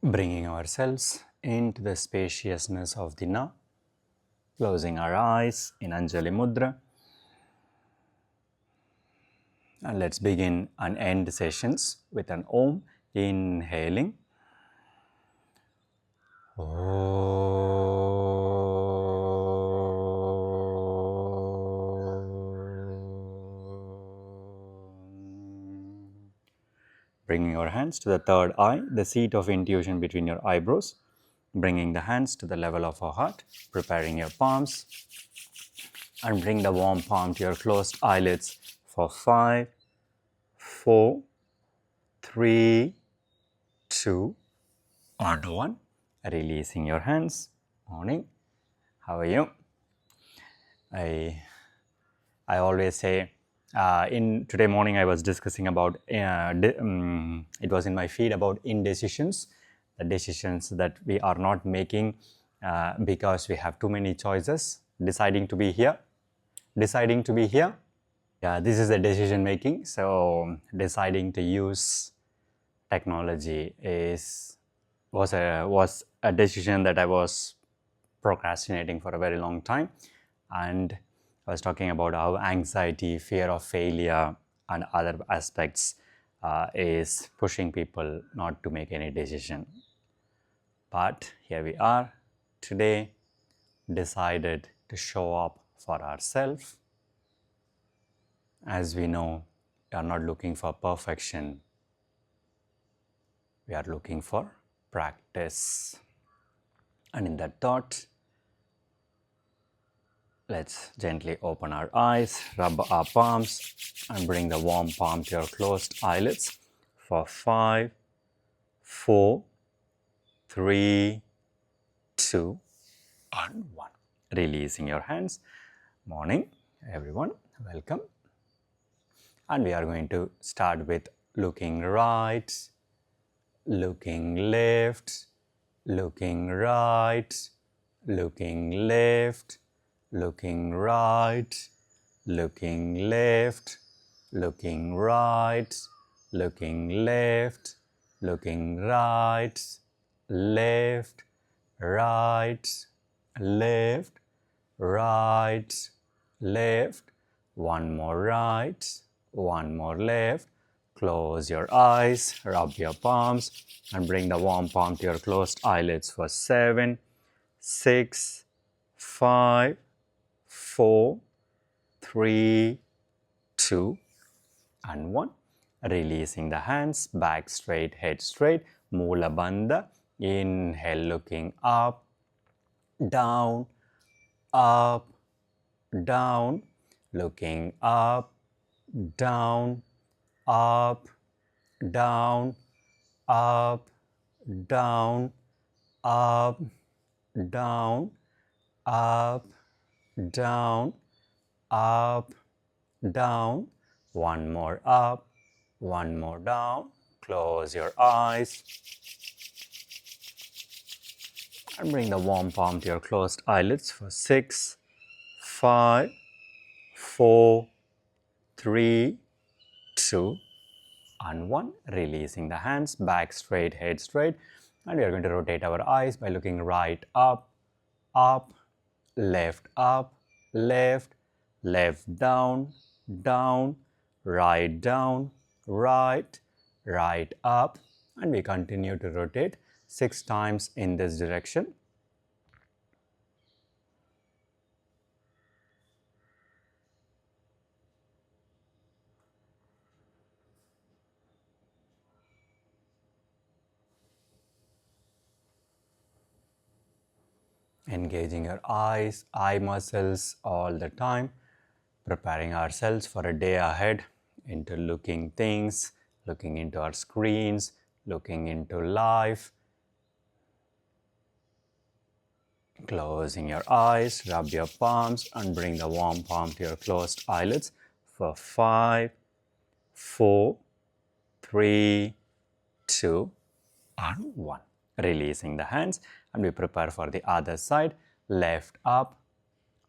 Bringing ourselves into the spaciousness of the now, closing our eyes in Anjali Mudra. And let's begin and end sessions with an Om, inhaling. Bringing your hands to the third eye, the seat of intuition between your eyebrows. Bringing the hands to the level of our heart, preparing your palms. And bring the warm palm to your closed eyelids for 5, 4, 3, 2, and 1. Releasing your hands. Morning. How are you? I always say, in today morning I was discussing about, it was in my feed about indecisions, the decisions that we are not making because we have too many choices, deciding to be here. Yeah, this is the decision making. So deciding to use technology was a decision that I was procrastinating for a very long time. And I was talking about how anxiety, fear of failure, and other aspects is pushing people not to make any decision. But here we are today, decided to show up for ourselves. As we know, we are not looking for perfection. We are looking for practice. And in that thought, let's gently open our eyes, rub our palms, and bring the warm palm to your closed eyelids for 5, 4, 3, 2, and 1. Releasing your hands. Morning, everyone. Welcome. And we are going to start with looking right, looking left, looking right, looking left, looking right, looking left, looking right, looking left, looking right, left, right, left, right, left, one more right, one more left. Close your eyes, rub your palms, and bring the warm palm to your closed eyelids for 7, 6, 5, 4, 3, 2, and 1. Releasing the hands, back straight, head straight, Mula Bandha. Inhale, looking up, down, up, down, looking up, down, up, down, up, down, up, down, up, down, up, down. One more up, one more down. Close your eyes and bring the warm palm to your closed eyelids for 6, 5, 4, 3, 2, and 1. Releasing the hands, back straight, head straight. And we are going to rotate our eyes by looking right up, left, left down, down, right, right up. And we continue to rotate 6 times in this direction. Engaging your eyes, eye muscles all the time, preparing ourselves for a day ahead into looking things, looking into our screens, looking into life. Closing your eyes, rub your palms and bring the warm palm to your closed eyelids for 5, 4, 3, 2, and 1. Releasing the hands and we prepare for the other side. Left up,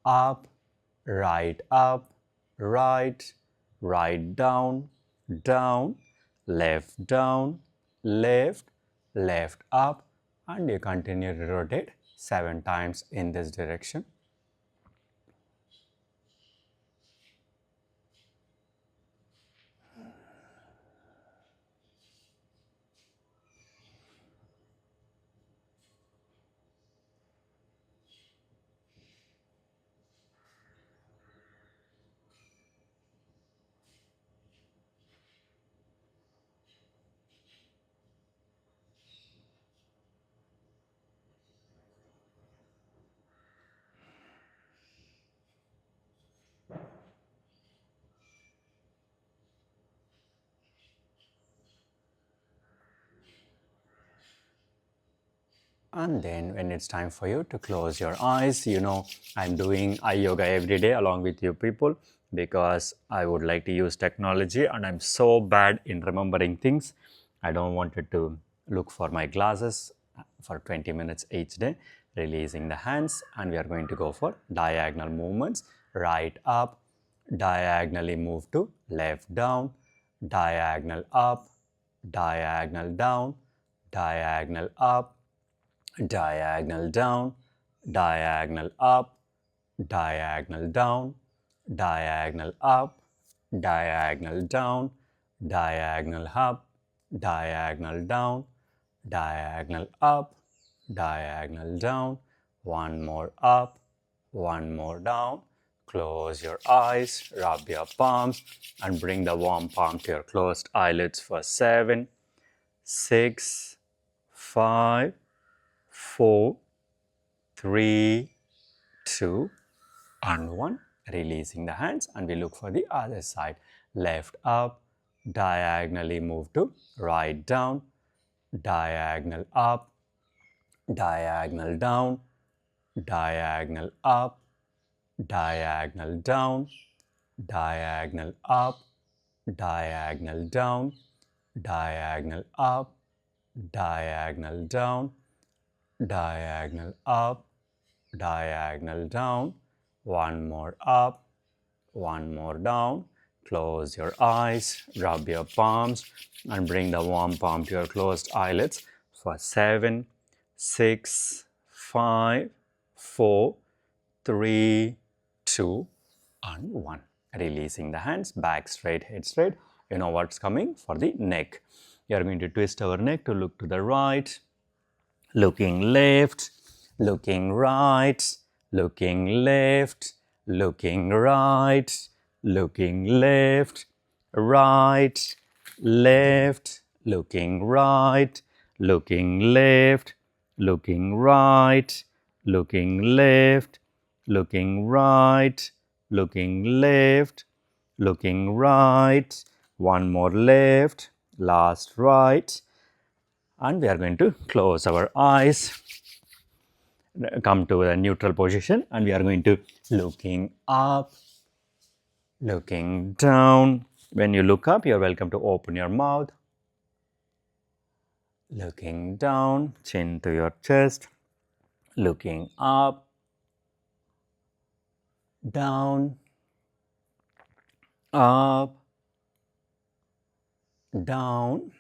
right, right down, down, left, left up, and you continue to rotate 7 times in this direction. And then when it's time for you to close your eyes, I'm doing eye yoga every day along with you people because I would like to use technology and I'm so bad in remembering things. I don't want it to look for my glasses for 20 minutes each day. Releasing the hands, and we are going to go for diagonal movements. Right up, diagonally move to left down, diagonal up, diagonal down, diagonal up, diagonal down, diagonal up, diagonal down, diagonal up, diagonal down, diagonal up, diagonal down, diagonal up, diagonal down, one more up, one more down. Close your eyes, rub your palms, and bring the warm palm to your closed eyelids for 7, 6, 5, 4, 3, 2, and 1. Releasing the hands, and we look for the other side. Left up, diagonally move to right down, diagonal up, diagonal down, diagonal up, diagonal down, diagonal up, diagonal down, diagonal up, diagonal down, diagonal up, diagonal down, one more up, one more down. Close your eyes, rub your palms, and bring the warm palm to your closed eyelids for 7, 6, 5, 4, 3, 2, and 1. Releasing the hands, back straight, head straight. You know what's coming for the neck. You are going to twist our neck to look to the right, looking left, looking right, looking left, looking right, looking left, right, left, looking right, looking left, looking right, looking left, looking right, looking left, looking right, one more left, last right, and we are going to close our eyes, come to the neutral position, and we are going to looking up, looking down. When you look up, you are welcome to open your mouth. Looking down, chin to your chest, looking up, down, up, down,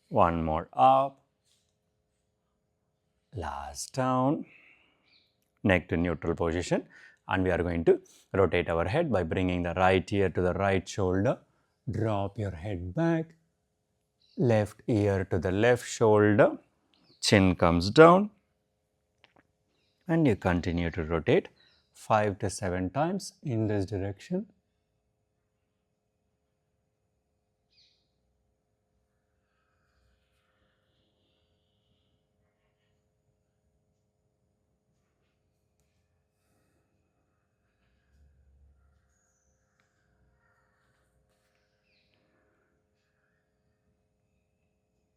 one more up, last down, neck to neutral position, and we are going to rotate our head by bringing the right ear to the right shoulder, drop your head back, left ear to the left shoulder, chin comes down, and you continue to rotate 5 to 7 times in this direction.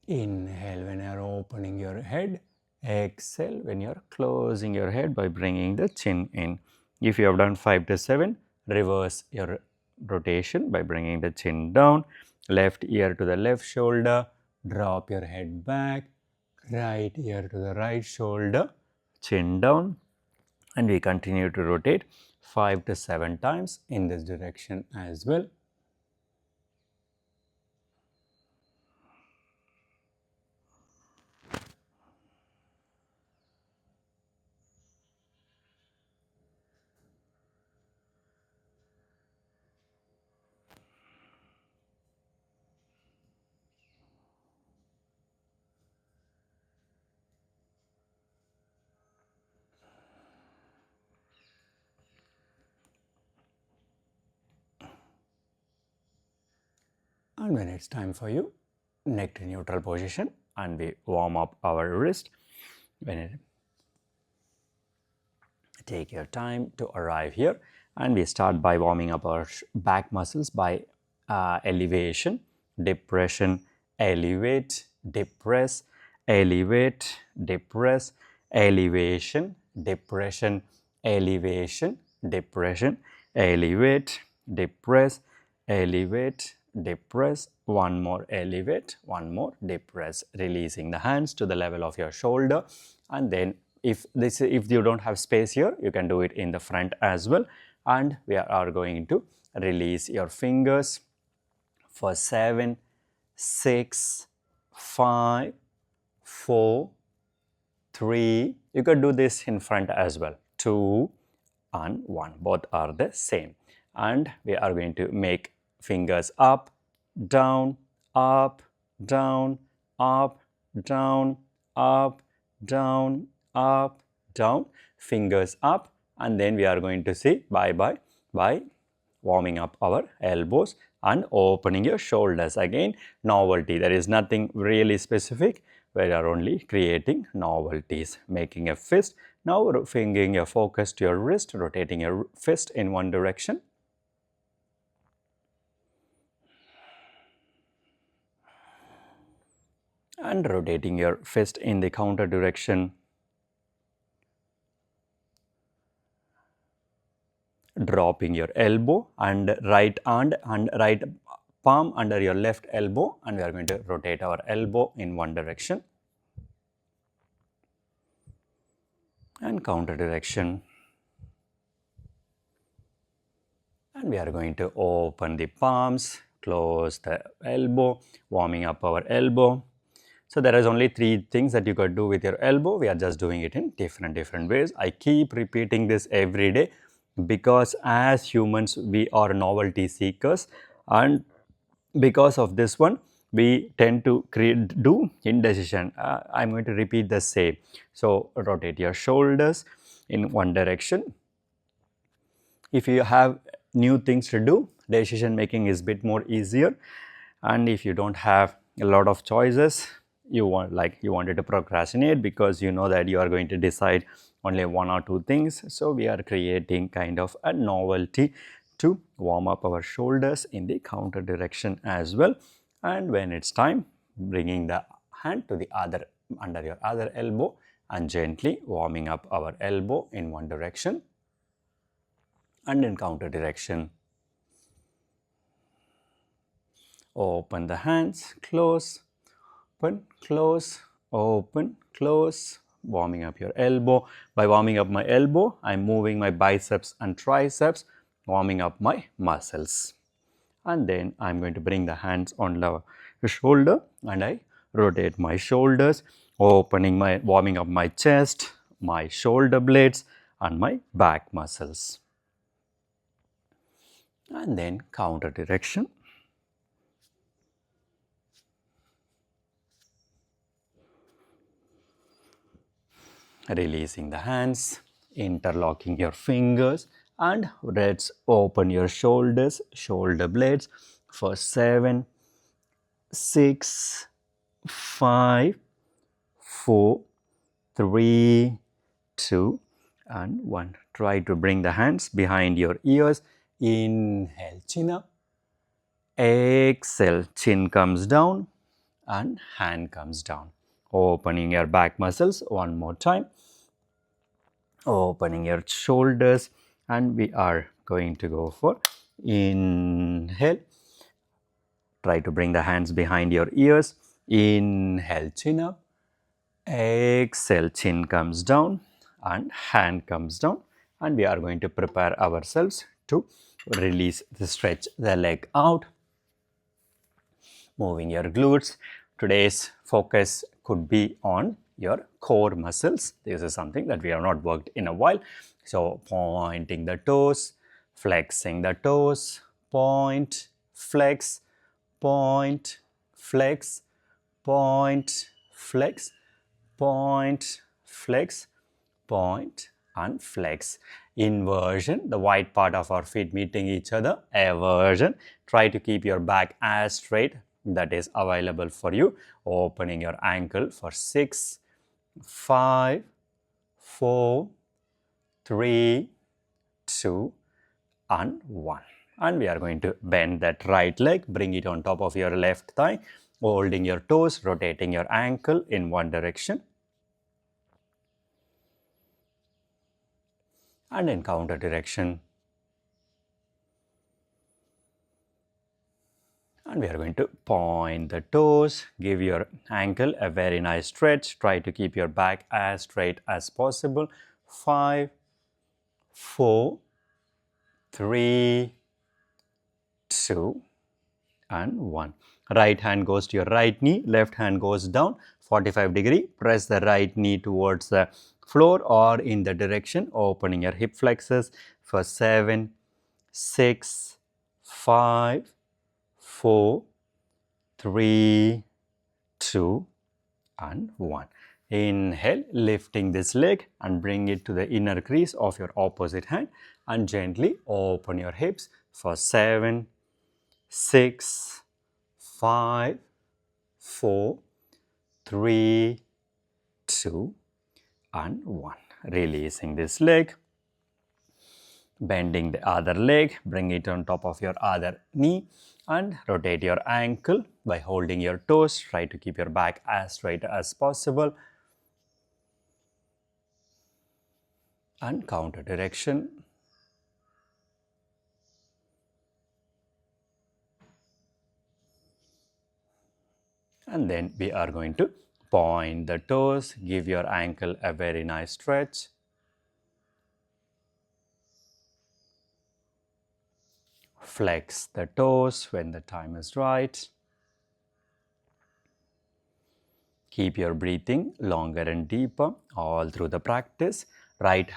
Inhale when you are opening your head. Exhale when you are closing your head by bringing the chin in. If you have done 5 to 7, reverse your rotation by bringing the chin down. Left ear to the left shoulder. Drop your head back. Right ear to the right shoulder. Chin down. And we continue to rotate 5 to 7 times in this direction as well. And when it's time for you, neck to neutral position, and we warm up our wrist. Take your time to arrive here, and we start by warming up our back muscles by elevation, depression, elevate, depress, elevate, depress, elevation, depression, elevation, depression, elevate, depress, elevate, depress, one more elevate, one more depress, releasing the hands to the level of your shoulder. And then if you don't have space here, you can do it in the front as well. And we are going to release your fingers for 7, 6, 5, 4, 3. You can do this in front as well. 2 and 1, both are the same. And we are going to make fingers up, down, up, down, up, down, up, down, up, down, fingers up. And then we are going to say bye-bye by warming up our elbows and opening your shoulders. Again, novelty. There is nothing really specific. We are only creating novelties. Making a fist. Now bringing your focus to your wrist, rotating your fist in one direction. And rotating your fist in the counter direction. Dropping your elbow and right hand and right palm under your left elbow, and we are going to rotate our elbow in one direction and counter direction. And we are going to open the palms, close the elbow, warming up our elbow. So there is only 3 things that you could do with your elbow. We are just doing it in different ways. I keep repeating this every day because as humans we are novelty seekers, and because of this one we tend to do indecision. I'm going to repeat the same. So rotate your shoulders in one direction. If you have new things to do, decision making is a bit more easier. And if you don't have a lot of choices, you wanted to procrastinate because you know that you are going to decide only 1 or 2 things. So we are creating kind of a novelty to warm up our shoulders in the counter direction as well. And when it's time, bringing the hand to the other under your other elbow and gently warming up our elbow in one direction and in counter direction. Open the hands, close, open, close, open, close, warming up your elbow. By warming up my elbow, I am moving my biceps and triceps, warming up my muscles. And then I am going to bring the hands on the shoulder and I rotate my shoulders, warming up my chest, my shoulder blades and my back muscles. And then counter direction. Releasing the hands, interlocking your fingers, and let's open your shoulders, shoulder blades for 7, 6, 5, 4, 3, 2, and 1. Try to bring the hands behind your ears. Inhale, chin up. Exhale, chin comes down and hand comes down. Opening your back muscles one more time. Opening your shoulders, and we are going to go for inhale. Try to bring the hands behind your ears. Inhale, chin up. Exhale, chin comes down and hand comes down. And we are going to prepare ourselves to release stretch the leg out. Moving your glutes. Today's focus could be on your core muscles. This is something that we have not worked in a while. So pointing the toes, flexing the toes, point, flex, point, flex, point, flex, point, flex, point and flex. Inversion, the white part of our feet meeting each other. Eversion, try to keep your back as straight that is available for you. Opening your ankle for 6, 5, 4, 3, 2 and 1. And we are going to bend that right leg, bring it on top of your left thigh, holding your toes, rotating your ankle in one direction. And in counter direction. And we are going to point the toes, give your ankle a very nice stretch. Try to keep your back as straight as possible. 5, 4, 3, 2 and 1. Right hand goes to your right knee, left hand goes down 45-degree. Press the right knee towards the floor or in the direction, opening your hip flexors for 7, 6, 5, 4, 3, 2 and 1. Inhale, lifting this leg and bring it to the inner crease of your opposite hand and gently open your hips for 7, 6, 5, 4, 3, 2 and 1. Releasing this leg, bending the other leg, bring it on top of your other knee and rotate your ankle by holding your toes. Try to keep your back as straight as possible. And counter direction. And then we are going to point the toes, give your ankle a very nice stretch. Flex the toes when the time is right. Keep your breathing longer and deeper all through the practice. Left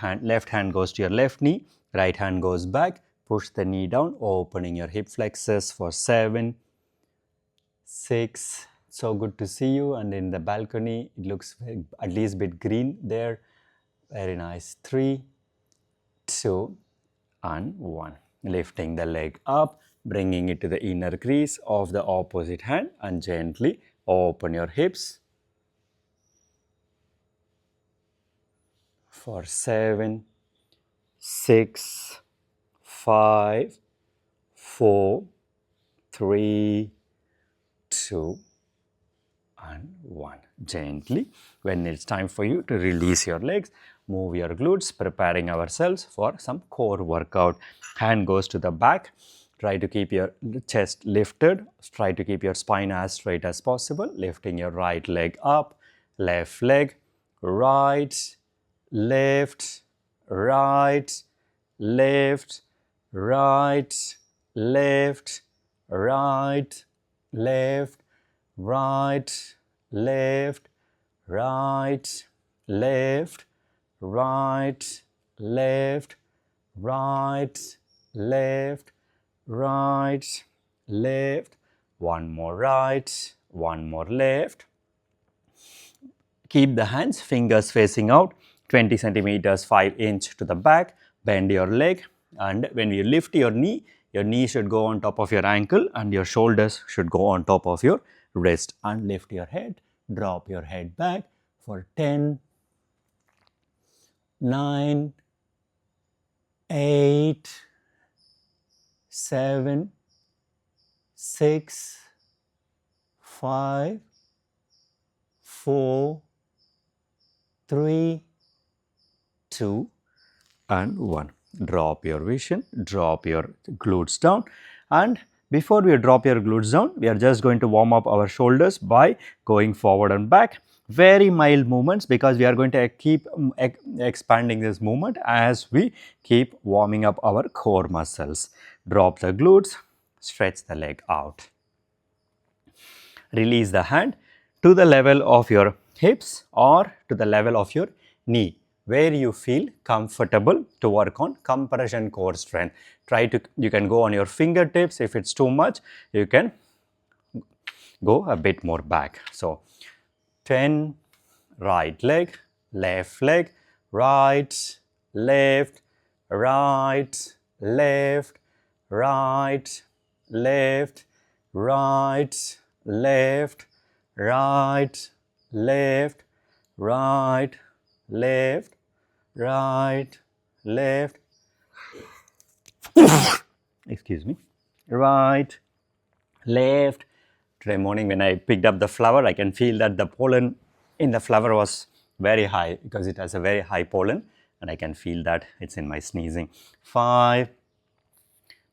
hand goes to your left knee, right hand goes back. Push the knee down, opening your hip flexors for 7, 6. So good to see you. And in the balcony, it looks at least a bit green there. Very nice. 3, 2 and 1. Lifting the leg up, bringing it to the inner crease of the opposite hand and gently open your hips for 7, 6, 5, 4, 3, 2 and 1. Gently, when it's time for you to release your legs, move your glutes, preparing ourselves for some core workout. Hand goes to the back. Try to keep your chest lifted. Try to keep your spine as straight as possible. Lifting your right leg up, left leg, right, left, right, left, right, left, right, left, right, left, right, left, right, left, right, left, right, left, one more right, one more left. Keep the hands, fingers facing out, 20 centimeters, 5 inch to the back. Bend your leg, and when you lift your knee should go on top of your ankle and your shoulders should go on top of your wrist. And lift your head, drop your head back for 10, 9, 8, 7, 6, 5, 4, 3, 2 and 1. Drop your vision, drop your glutes down, and before we drop your glutes down, we are just going to warm up our shoulders by going forward and back. Very mild movements because we are going to keep expanding this movement as we keep warming up our core muscles. Drop the glutes, stretch the leg out. Release the hand to the level of your hips or to the level of your knee, where you feel comfortable to work on compression core strength. You can go on your fingertips. If it's too much, you can go a bit more back. So 10, right leg, left leg, right, left, right, left, right, left, right, left, right, left, right, left, right, left, excuse me, right, left. Today morning when I picked up the flower, I can feel that the pollen in the flower was very high because it has a very high pollen, and I can feel that it's in my sneezing. 5,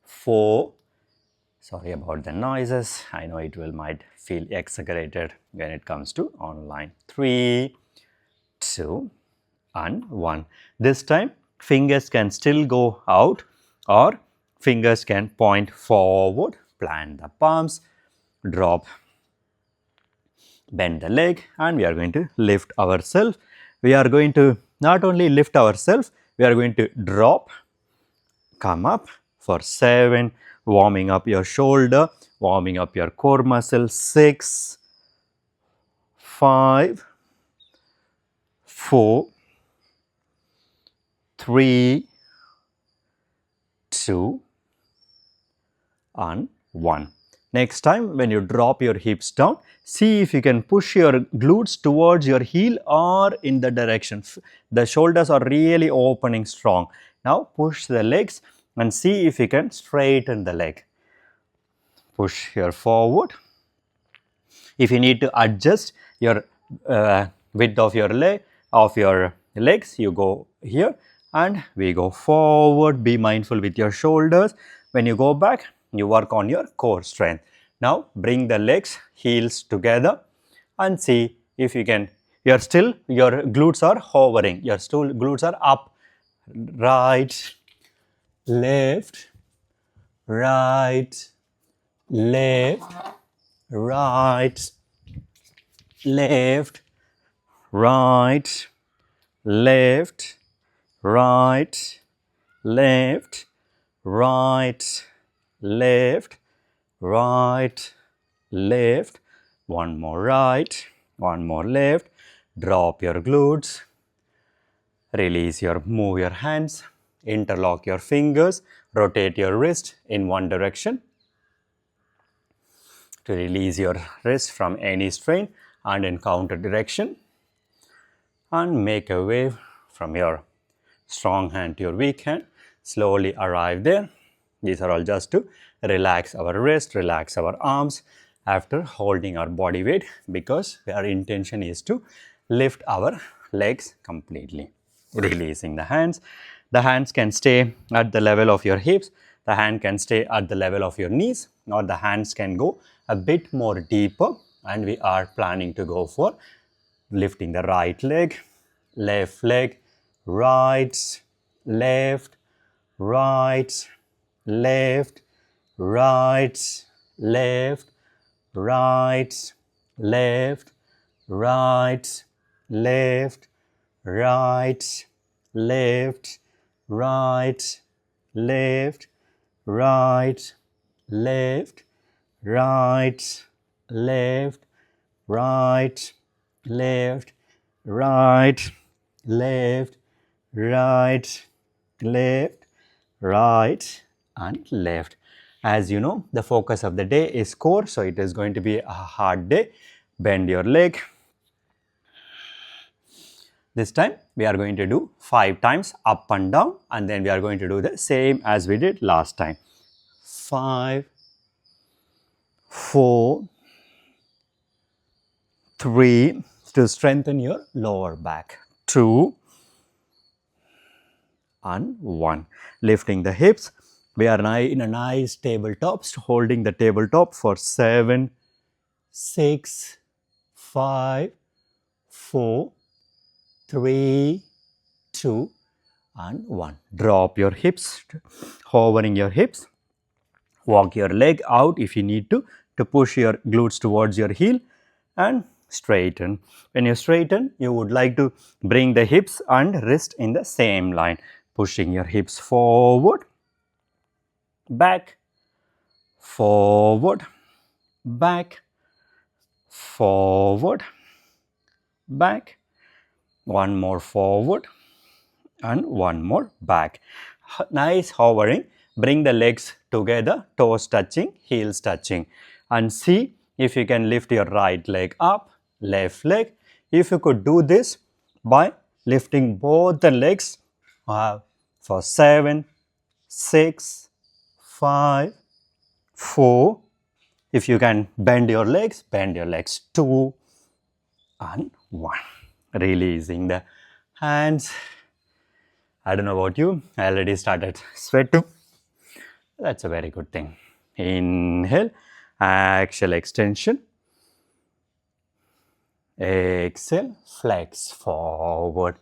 4, sorry about the noises. I know it will might feel exaggerated when it comes to online. 3, 2, and 1. This time fingers can still go out or fingers can point forward. Plant the palms, drop, bend the leg, and we are going to lift ourselves. We are going to not only lift ourselves, we are going to drop, come up for 7, warming up your shoulder, warming up your core muscle. 6, 5, 4, 3, 2, and 1. Next time when you drop your hips down, see if you can push your glutes towards your heel or in the direction. The shoulders are really opening strong. Now push the legs and see if you can straighten the leg. Push here forward. If you need to adjust your width of your legs, you go here and we go forward. Be mindful with your shoulders. When you go back, you work on your core strength. Now bring the legs, heels together and see if you can. Your glutes are hovering. Your glutes are up. Right, left, right, left, right, left, right, left, right, left, right, left, right, left, one more right, one more left. Drop your glutes, move your hands, interlock your fingers, rotate your wrist in one direction to release your wrist from any strain and in counter direction, and make a wave from your strong hand to your weak hand. Slowly arrive there. These are all just to relax our wrist, relax our arms after holding our body weight, because our intention is to lift our legs completely. Releasing the hands. The hands can stay at the level of your hips. The hand can stay at the level of your knees, or the hands can go a bit more deeper, and we are planning to go for lifting the right leg, left leg, right, left, right, left, right, left, right, left, right, left, right, left, right, left, right, left, right, left, right, left, right, left, right, left, right, and left. As you know, the focus of the day is core, so it is going to be a hard day. Bend your leg. This time we are going to do 5 times up and down, and then we are going to do the same as we did last time. 5, 4, 3, to strengthen your lower back. 2 and 1. Lifting the hips. We are now in a nice tabletop, holding the tabletop for 7, 6, 5, 4, 3, 2 and 1. Drop your hips, hovering your hips. Walk your leg out if you need to push your glutes towards your heel, and straighten. When you straighten, you would like to bring the hips and wrist in the same line, pushing your hips forward, back, forward, back, forward, back. One more forward, and one more back. Nice hovering. Bring the legs together, toes touching, heels touching, and see if you can lift your right leg up, left leg. If you could do this by lifting both the legs for 7, 6, 5, 4. If you can bend your legs, 2 and 1. Releasing the hands. I don't know about you, I already started sweating. That's a very good thing. Inhale, exhale, extension. Exhale, flex forward.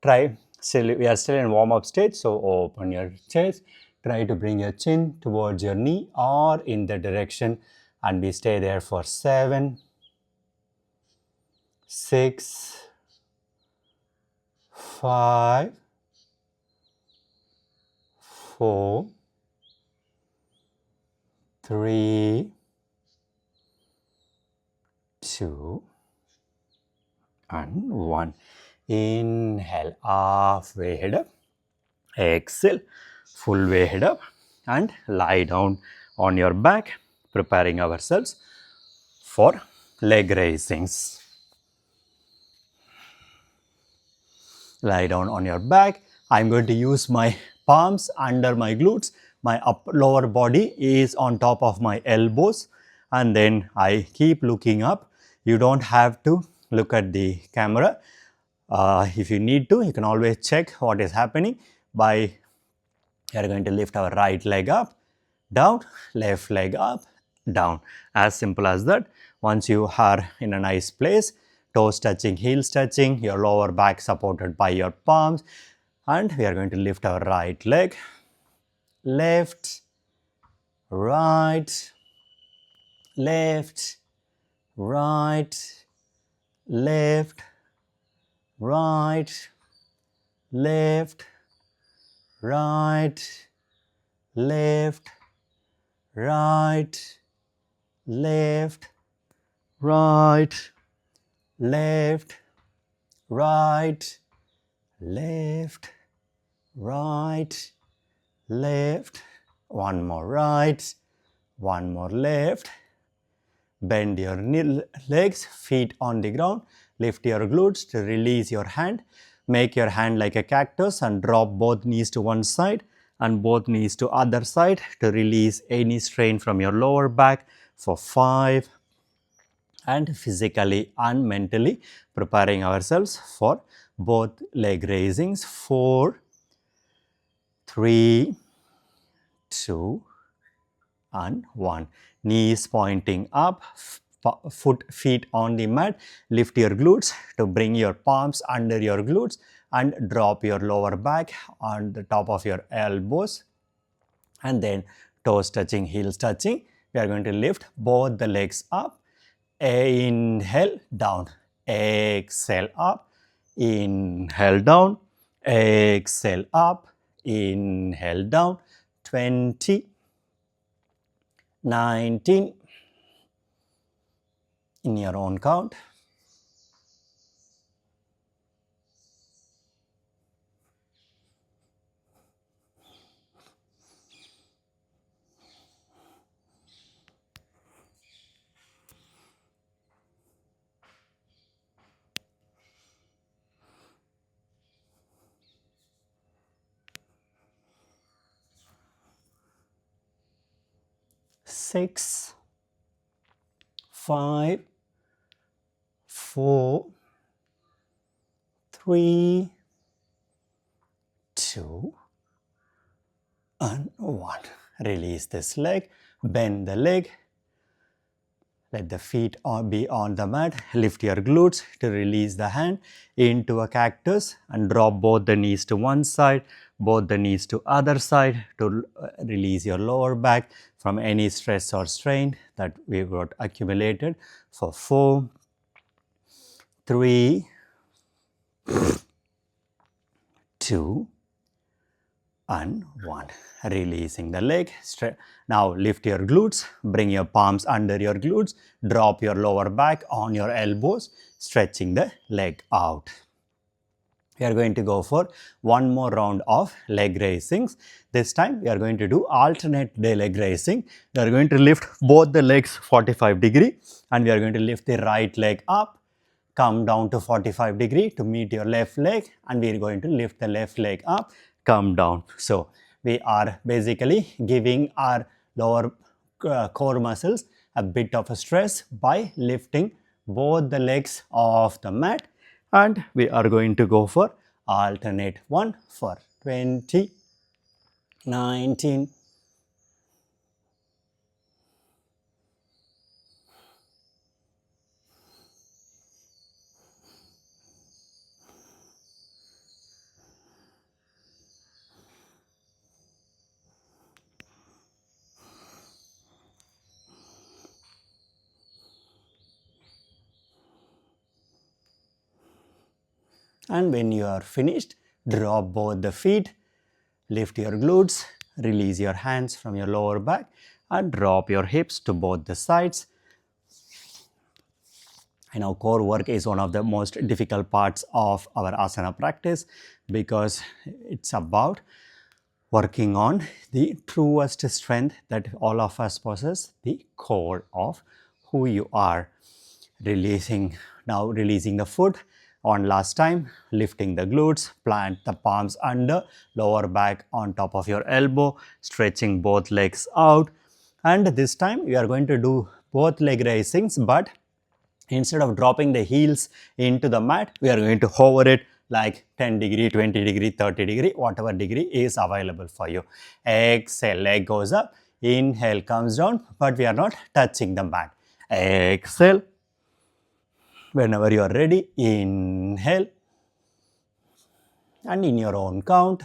Try, still, we are still in warm up stage, so open your chest. Try to bring your chin towards your knee or in the direction, and we stay there for 7, 6, 5, 4, 3, 2, and 1. Inhale, halfway head up. Exhale, full way head up, and lie down on your back, preparing ourselves for leg raisings. Lie down on your back. I'm going to use my palms under my glutes. My lower body is on top of my elbows, and then I keep looking up. You don't have to look at the camera. If you need to, you can always check what is happening by we are going to lift our right leg up, down, left leg up, down. As simple as that. Once you are in a nice place, toes touching, heels touching, your lower back supported by your palms, and we are going to lift our right leg, left, right, left, right, left, right, left, right, left, right, left, right, left, right, left, right, left, one more right, one more left. Bend your legs, feet on the ground, lift your glutes to release your hand. Make your hand like a cactus and drop both knees to one side and both knees to other side to release any strain from your lower back for 5, and physically and mentally preparing ourselves for both leg raisings. 4, 3, 2, and 1. Knees pointing up, feet on the mat. Lift your glutes to bring your palms under your glutes and drop your lower back on the top of your elbows, and then toes touching, heels touching. We are going to lift both the legs up. Inhale, down. Exhale, up. Inhale, down. Exhale, up. Inhale, down. 20, 19, in your own count. 6, 5, 4, 3, 2, and 1. Release this leg, bend the leg, let the feet be on the mat. Lift your glutes to release the hand into a cactus and drop both the knees to one side, both the knees to other side to release your lower back from any stress or strain that we've got accumulated for 4, 3, 2, and 1. Releasing the leg. Now lift your glutes, bring your palms under your glutes, drop your lower back on your elbows, stretching the leg out. we are going to go for one more round of leg raisings. This time we are going to do alternate day leg raising. We are going to lift both the legs 45 degree, and we are going to lift the right leg up, come down to 45 degree to meet your left leg, and we are going to lift the left leg up, come down. So we are basically giving our lower core muscles a bit of a stress by lifting both the legs off the mat, and we are going to go for alternate one for 20, 19, and when you are finished, drop both the feet, lift your glutes, release your hands from your lower back, and drop your hips to both the sides. I know core work is one of the most difficult parts of our asana practice because it's about working on the truest strength that all of us possess, the core of who you are. Releasing the foot. On last time, lifting the glutes, plant the palms under, lower back on top of your elbow, stretching both legs out. And this time we are going to do both leg raisings, but instead of dropping the heels into the mat, we are going to hover it like 10 degree, 20 degree, 30 degree, whatever degree is available for you. Exhale, leg goes up, inhale, comes down, but we are not touching the mat. Exhale. Whenever you are ready, inhale, and in your own count,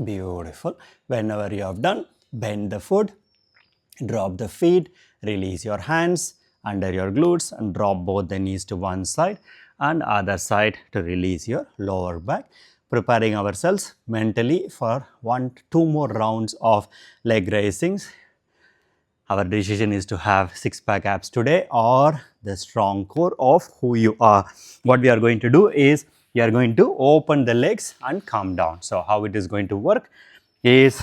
beautiful. Whenever you have done, bend the foot, drop the feet, release your hands under your glutes and drop both the knees to one side and other side to release your lower back. Preparing ourselves mentally for 2 more rounds of leg raisings. Our decision is to have six-pack abs today or the strong core of who you are. What we are going to do is we are going to open the legs and come down. So how it is going to work is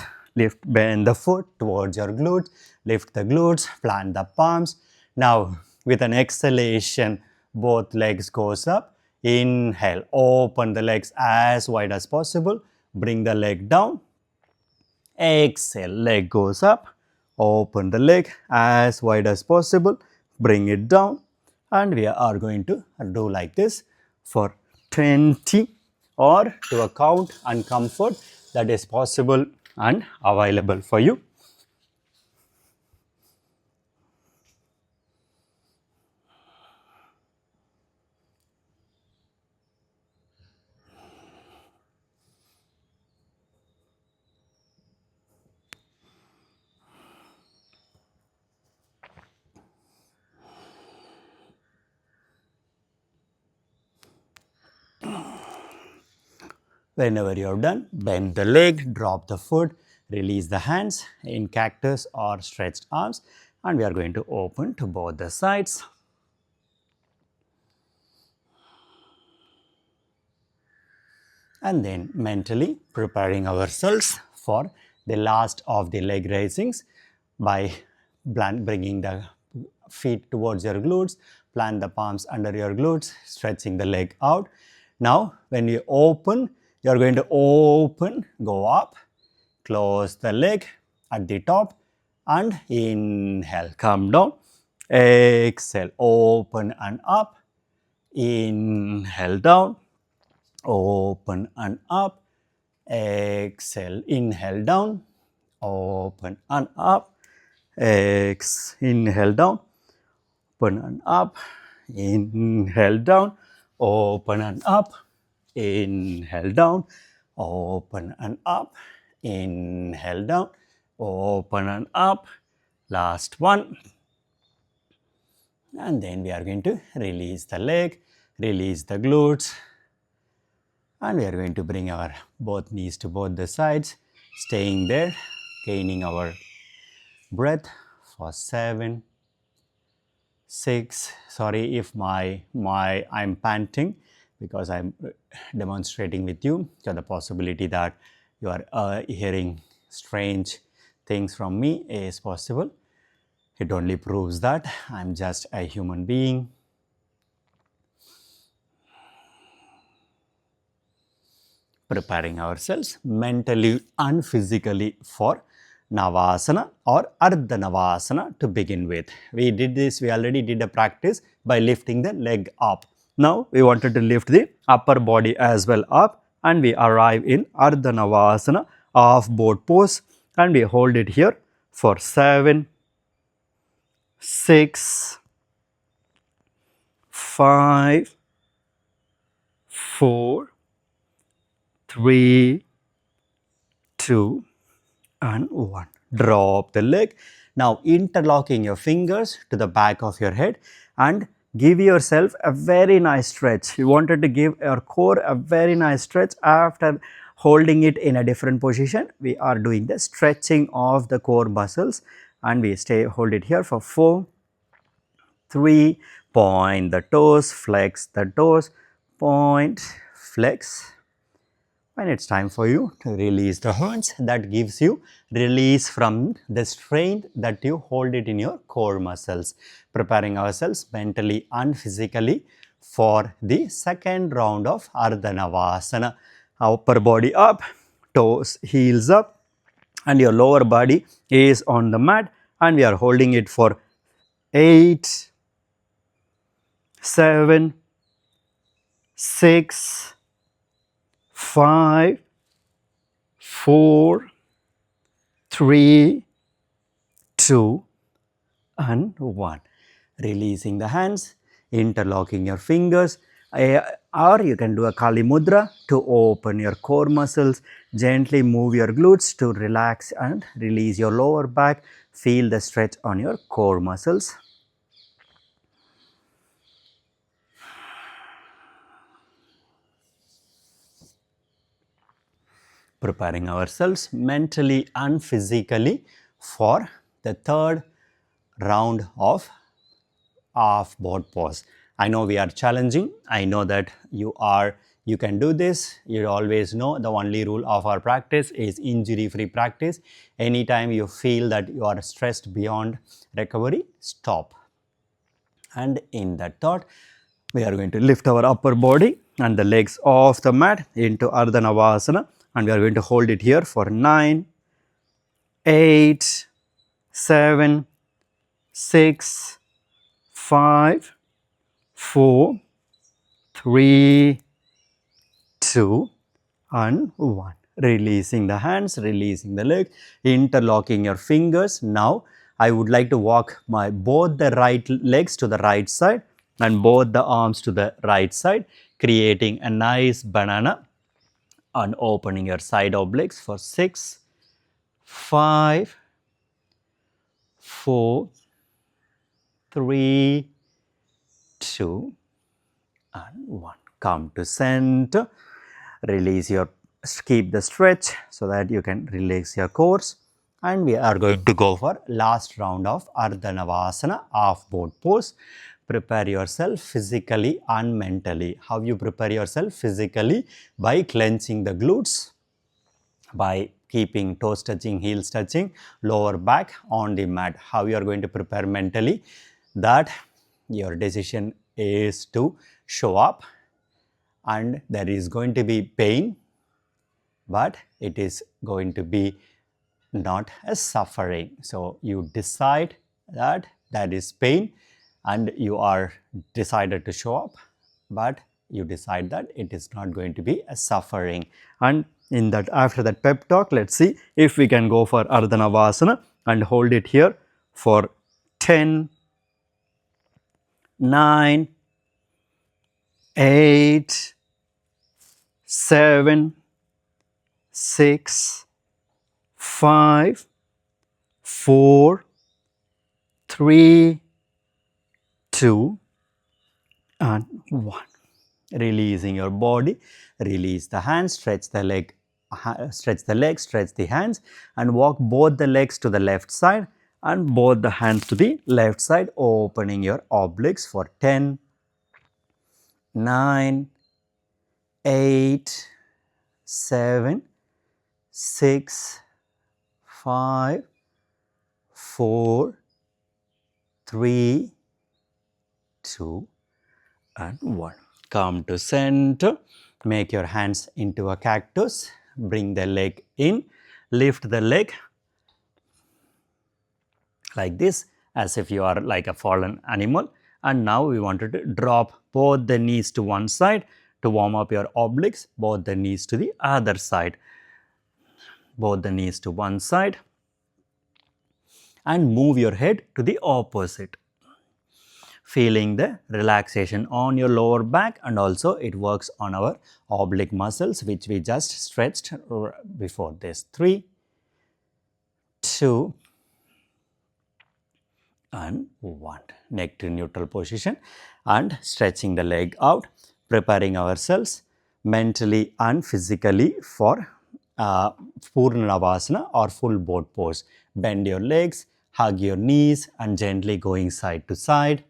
bend the foot towards your glutes, lift the glutes, plant the palms. Now with an exhalation, both legs goes up. Inhale, open the legs as wide as possible. Bring the leg down. Exhale, leg goes up. Open the leg as wide as possible. Bring it down. And we are going to do like this for 20 or to a count and comfort that is possible and available for you. Whenever you have done, bend the leg, drop the foot, release the hands in cactus or stretched arms, and we are going to open to both the sides. And then mentally preparing ourselves for the last of the leg raisings by bringing the feet towards your glutes, plant the palms under your glutes, stretching the leg out. Now, when you open, you are going to open, go up, close the leg at the top, and inhale, come down. Exhale, open and up. Inhale, down. Open and up. Exhale, inhale, down. Open and up. Inhale, down. Open and up. Inhale, down. Open and up. Inhale, down. open and up, inhale down, open and up, last one, and then we are going to release the leg, release the glutes, and we are going to bring our both knees to both the sides, staying there, gaining our breath for 7, 6. Sorry if I'm panting because I'm demonstrating with you. So the possibility that you are hearing strange things from me is possible. It only proves that I'm just a human being. Preparing ourselves mentally and physically for Navasana or Ardha Navasana to begin with. We already did a practice by lifting the leg up. Now we wanted to lift the upper body as well up, and we arrive in Ardha Navasana, half boat pose, and we hold it here for 7, 6, 5, 4, 3, 2, and 1. Drop the leg. Now interlocking your fingers to the back of your head and give yourself a very nice stretch. You wanted to give your core a very nice stretch after holding it in a different position. We are doing the stretching of the core muscles, and we hold it here for 4, 3, point the toes, flex the toes, point, flex. When it's time for you to release the hands, that gives you release from the strain that you hold it in your core muscles. Preparing ourselves mentally and physically for the second round of Ardha Navasana. Upper body up, toes, heels up, and your lower body is on the mat, and we are holding it for 8, 7, 6, 5, 4, 3, 2, and 1. Releasing the hands, interlocking your fingers, or you can do a Kali Mudra to open your core muscles. Gently move your glutes to relax and release your lower back. Feel the stretch on your core muscles. Preparing ourselves mentally and physically for the third round of half boat pose. I know we are challenging. I know that you can do this. You always know the only rule of our practice is injury-free practice. Anytime you feel that you are stressed beyond recovery, stop. And in that thought, we are going to lift our upper body and the legs off the mat into Ardha Navasana, and we are going to hold it here for 9, 8, 7, 6, 5, 4, 3, 2, and 1. Releasing the hands, releasing the leg, interlocking your fingers. Now I would like to walk both the right legs to the right side and both the arms to the right side, creating a nice banana, and opening your side obliques for 6, 5, 4, 3, 2, and 1. Come to center. Release keep the stretch so that you can relax your cores, and we are going to go for last round of Ardha Navasana, half boat pose. Prepare yourself physically and mentally. How you prepare yourself physically? By clenching the glutes, by keeping toes touching, heels touching, lower back on the mat. How you are going to prepare mentally? That your decision is to show up, and there is going to be pain, but it is going to be not a suffering. So you decide that that is pain, and you are decided to show up, but you decide that it is not going to be a suffering. And in that, after that pep talk, let's see if we can go for Ardha Navasana and hold it here for 10, 9, 8, 7, 6, 5, 4, 3, 2, and 1. Releasing your body, release the hands, stretch the leg, stretch the legs, stretch the hands, and walk both the legs to the left side and both the hands to the left side, opening your obliques for 10, 9, 8, 7, 6, 5, 4, 3, 2, and 1. Come to center, make your hands into a cactus, bring the leg in, lift the leg like this as if you are like a fallen animal, and now we wanted to drop both the knees to one side to warm up your obliques, both the knees to the other side, both the knees to one side, and move your head to the opposite, feeling the relaxation on your lower back, and also it works on our oblique muscles which we just stretched before this. 3, 2, and 1. Neck to neutral position and stretching the leg out, preparing ourselves mentally and physically for Purnavasana or full boat pose. Bend your legs, hug your knees, and gently going side to side.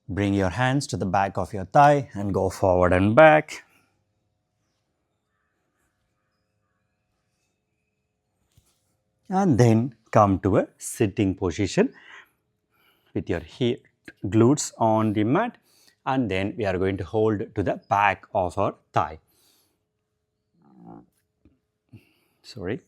Bring your hands to the back of your thigh and go forward and back. And then come to a sitting position with your glutes on the mat, and then we are going to hold to the back of our thigh. Sorry.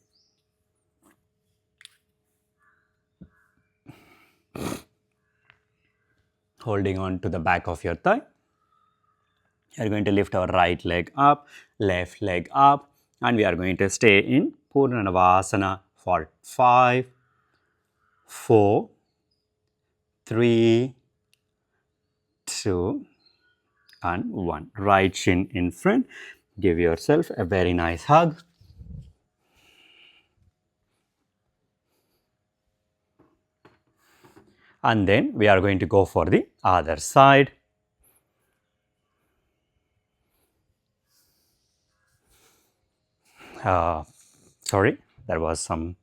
Holding on to the back of your thigh. We are going to lift our right leg up, left leg up, and we are going to stay in Purnavasana for 5, 4, 3, 2, and 1. Right shin in front. Give yourself a very nice hug. And then we are going to go for the other side. Sorry, there was some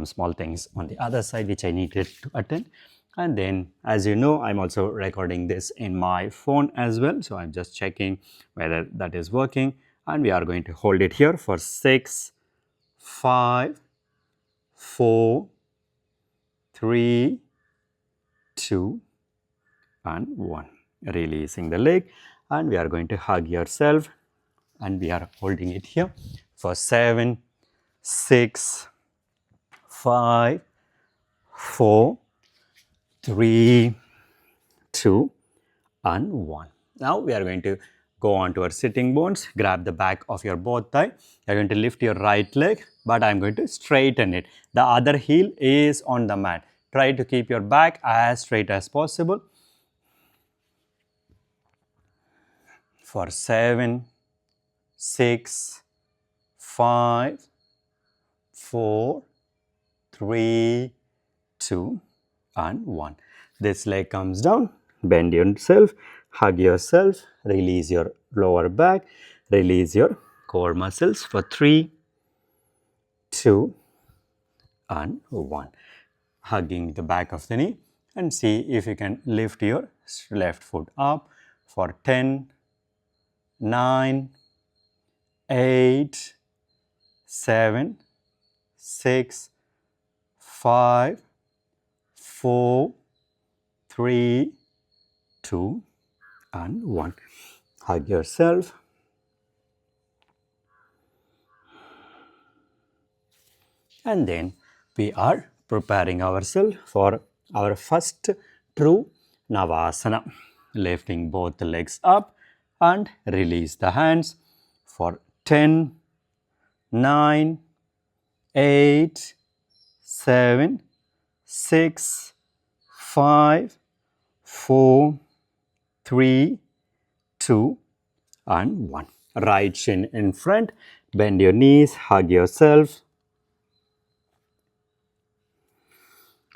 small things on the other side which I needed to attend. And then, as you know, I'm also recording this in my phone as well. So I'm just checking whether that is working. And we are going to hold it here for 6, 5, 4, 3, 2, and 1. Releasing the leg, and we are going to hug yourself, and we are holding it here for 7, 6, 5, 4, 3, 2, and 1. Now we are going to go on to our sitting bones. Grab the back of your both thigh. You are going to lift your right leg, but I am going to straighten it. The other heel is on the mat. Try to keep your back as straight as possible. For 7, 6, 5, 4, 3, 2, and 1. This leg comes down, bend yourself, hug yourself, release your lower back, release your core muscles for 3, 2, and 1. Hugging the back of the knee, and see if you can lift your left foot up for 10, 9, 8, 7, 6, 5, 4, 3, 2, and 1. Hug yourself. And then we are preparing ourselves for our first true Navasana. Lifting both the legs up and release the hands for 10, 9, 8, 7, 6, 5, 4, 3, 2, and 1. Right shin in front. Bend your knees. Hug yourself.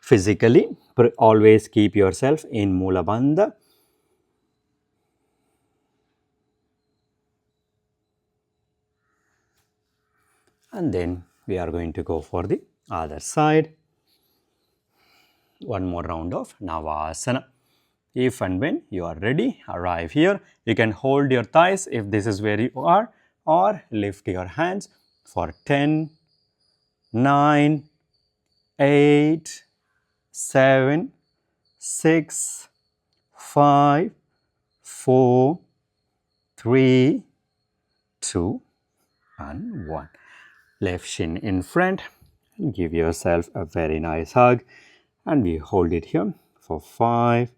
Physically, always keep yourself in Mula Bandha. And then we are going to go for the other side. One more round of Navasana. If and when you are ready, arrive here. You can hold your thighs if this is where you are, or lift your hands for 10, 9, 8, 7, 6, 5, 4, 3, 2, and 1. Left shin in front. Give yourself a very nice hug, and we hold it here for 5,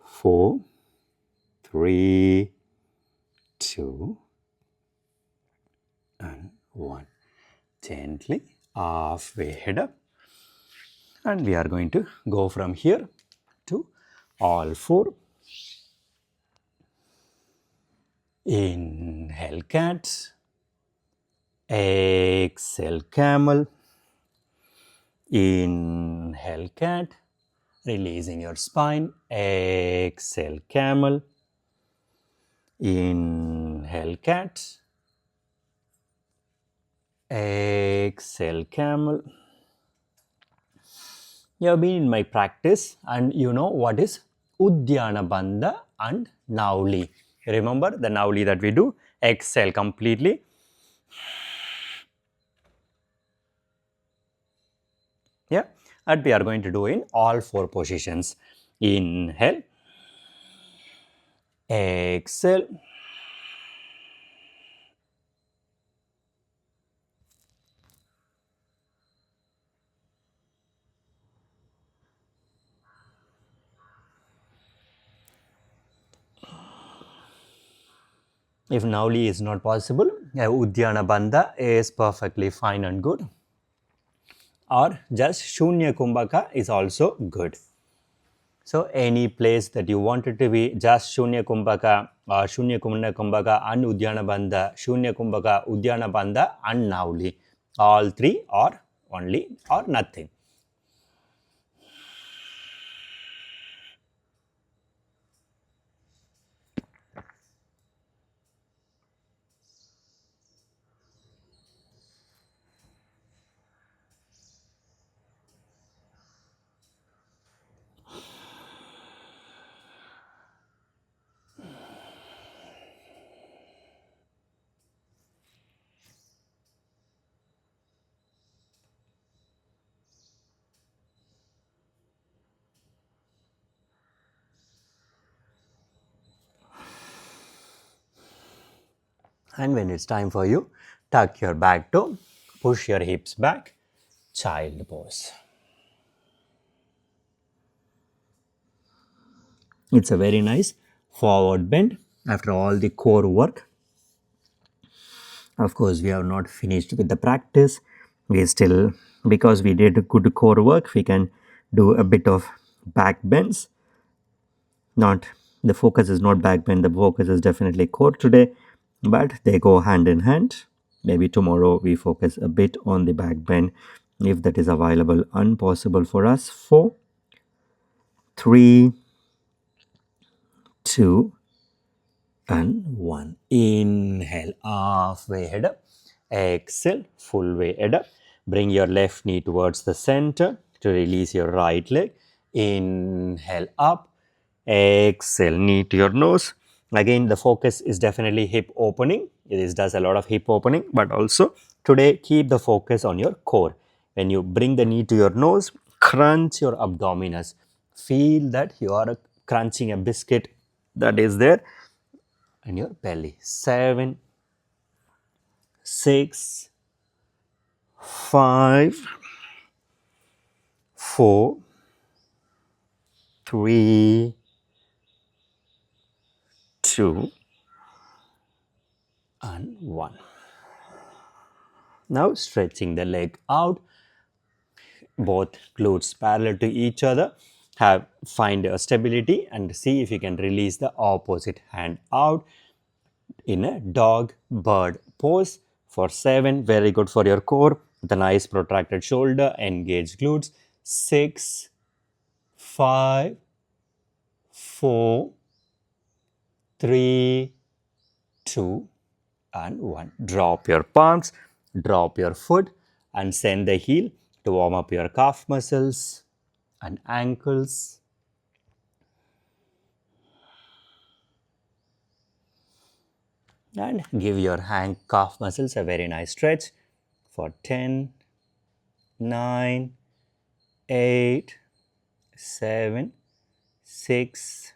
4, 3, 2, and 1. Gently halfway head up, and we are going to go from here to all four. Inhale cat, exhale camel, inhale cat, releasing your spine, exhale camel, inhale cat, exhale camel. You have been in my practice and you know what is Uddiyana Bandha and Nauli. Remember the Nauli that we do? Exhale completely. Yeah, and we are going to do in all four positions. Inhale, exhale, if Nauli is not possible, Uddiyana Bandha is perfectly fine and good. Or just Shunya Kumbhaka is also good. So any place that you want it to be, just Shunya Kumbhaka or Shunya Kumbhaka and Uddiyana Bandha, Shunya Kumbhaka, Uddiyana Bandha and Nauli. All three or only or nothing. And when it's time for you, tuck your back toe, push your hips back, child pose. It's a very nice forward bend after all the core work. Of course, we have not finished with the practice. We still, because we did good core work, we can do a bit of back bends. Not the focus is not back bend, the focus is definitely core today, but they go hand in hand. Maybe tomorrow we focus a bit on the back bend if that is available and possible for us. 4, 3, 2, and 1. Inhale, halfway head up. Exhale, full way head up. Bring your left knee towards the center to release your right leg. Inhale up. Exhale, knee to your nose. Again, the focus is definitely hip opening. This does a lot of hip opening, but also today keep the focus on your core. When you bring the knee to your nose, crunch your abdominis. Feel that you are crunching a biscuit that is there in your belly. 7, 6, 5, 4, 3, 2, and 1. Now stretching the leg out, both glutes parallel to each other. find a stability and see if you can release the opposite hand out in a dog bird pose for 7. Very good for your core with a nice protracted shoulder, engaged glutes. 6, 5, 4, 3, 2 and 1. Drop your palms, drop your foot and send the heel to warm up your calf muscles and ankles. And give your hand calf muscles a very nice stretch for 10, 9, 8, 7, 6,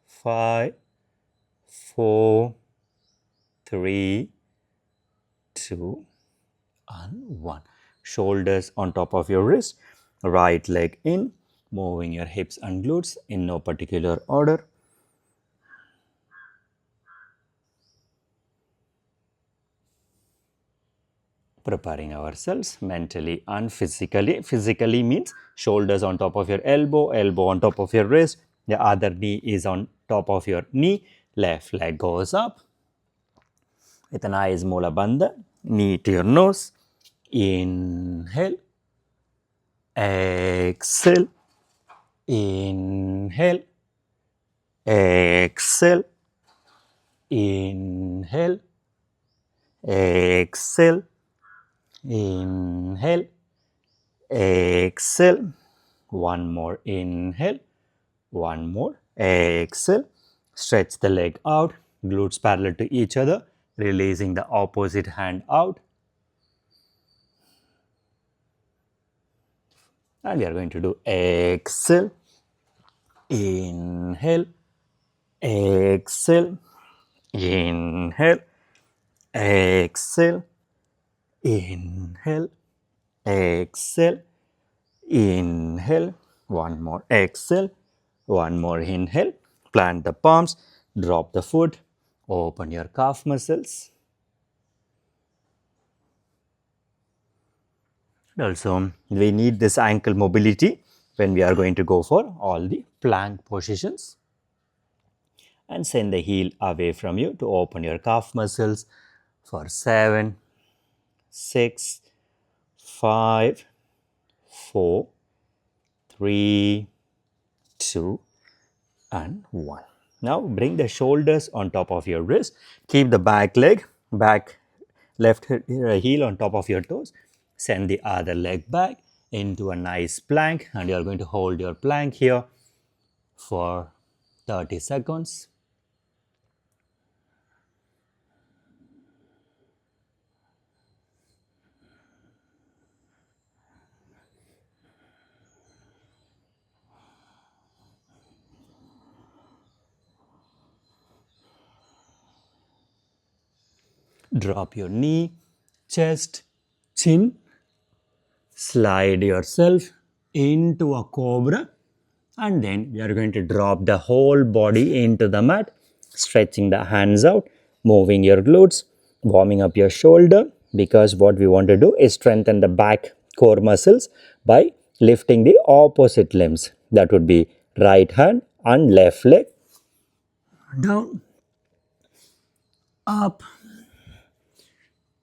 5, 4, 3, 2 and 1. Shoulders on top of your wrist, right leg in, moving your hips and glutes in no particular order. Preparing ourselves mentally and physically. Physically means shoulders on top of your elbow, elbow on top of your wrist, the other knee is on top of your knee, left leg goes up with a nice mula bandha, knee to your nose. Inhale, exhale, inhale, exhale, inhale, exhale, inhale, exhale. One more inhale, one more exhale. Stretch the leg out, glutes parallel to each other, releasing the opposite hand out. And we are going to do exhale, inhale, exhale, inhale, exhale, inhale, exhale, inhale. One more exhale, one more inhale. Plant the palms, drop the foot, open your calf muscles. Also, we need this ankle mobility when we are going to go for all the plank positions. And send the heel away from you to open your calf muscles for 7, 6, 5, 4, 3, 2 and 1. Now bring the shoulders on top of your wrist. Keep the back leg, back left heel on top of your toes. Send the other leg back into a nice plank and you are going to hold your plank here for 30 seconds. Drop your knee, chest, chin. Slide yourself into a cobra and then we are going to drop the whole body into the mat, stretching the hands out, moving your glutes, warming up your shoulder because what we want to do is strengthen the back core muscles by lifting the opposite limbs. That would be right hand and left leg. Down, up,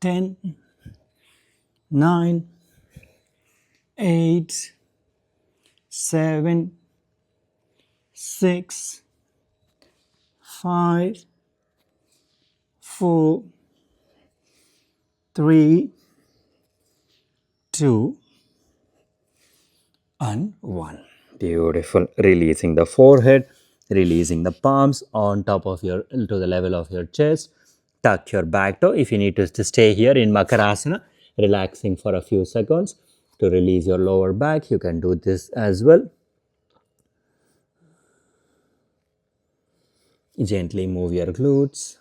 10, 9, 8, 7, 6, 5, 4, 3, 2 and 1. Beautiful. Releasing the forehead, releasing the palms on top of your, to the level of your chest. Tuck your back toe if you need to stay here in Makarasana, relaxing for a few seconds to release your lower back. You can do this as well. Gently move your glutes.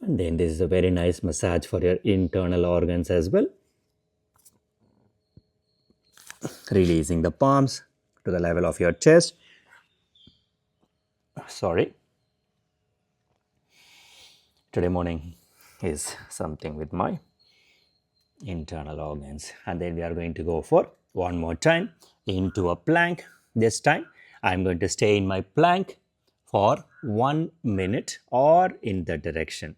And then this is a very nice massage for your internal organs as well. Releasing the palms to the level of your chest. Sorry. Today morning is something with my internal organs. And then we are going to go for one more time into a plank. This time I'm going to stay in my plank for 1 minute or in the direction.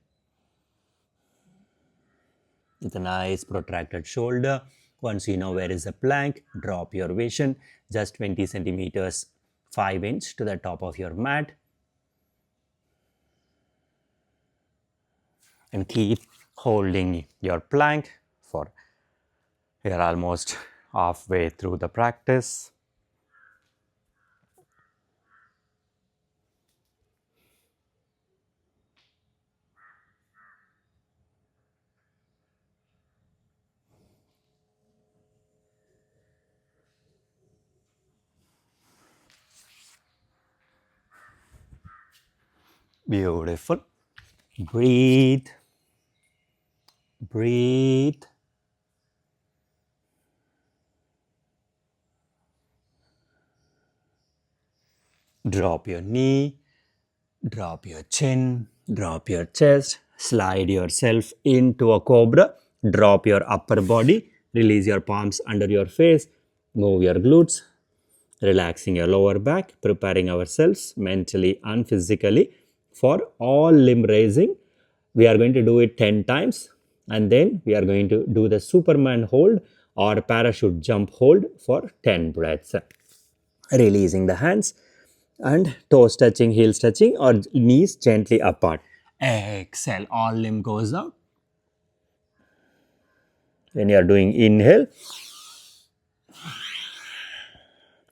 With a nice protracted shoulder. Once you know where is the plank, drop your vision just 20 centimeters 5 inch to the top of your mat and keep holding your plank for you're almost halfway through the practice. Beautiful. Breathe. Breathe. Drop your knee, drop your chin, drop your chest, slide yourself into a cobra, drop your upper body, release your palms under your face, move your glutes, relaxing your lower back, preparing ourselves mentally and physically for all limb raising. We are going to do it 10 times and then we are going to do the Superman hold or parachute jump hold for 10 breaths. Releasing the hands and toes touching, heels touching or knees gently apart. Exhale, all limb goes out. When you are doing inhale,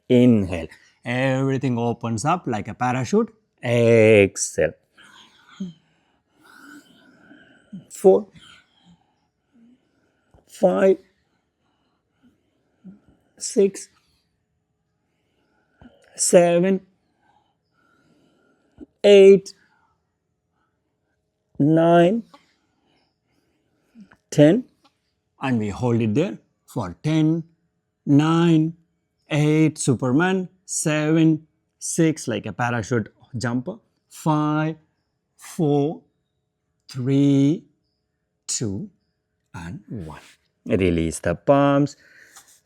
inhale. Everything opens up like a parachute. Exhale. 4, 5, 6, 7, 8, 9, 10, and we hold it there for 10, 9, 8, Superman, 7, 6, like a parachute jumper, 5, 4, 3, 2, and 1. Release the palms,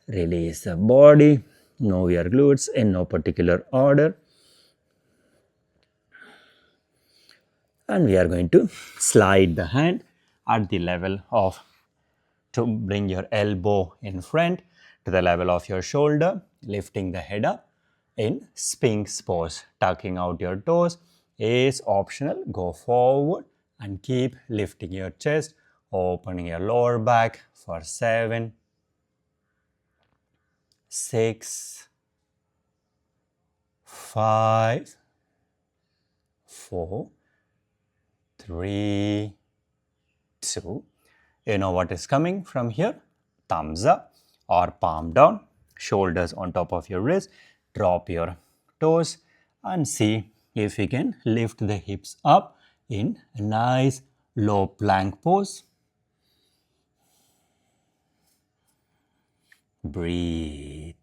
release the body, know your glutes in no particular order. And we are going to slide the hand at the level of, to bring your elbow in front to the level of your shoulder, lifting the head up in Sphinx pose. Tucking out your toes is optional. Go forward and keep lifting your chest, opening your lower back for 7, 6, 5, 4, 3, 2. You know what is coming from here? Thumbs up or palm down, shoulders on top of your wrist. Drop your toes and see if you can lift the hips up in a nice low plank pose. Breathe.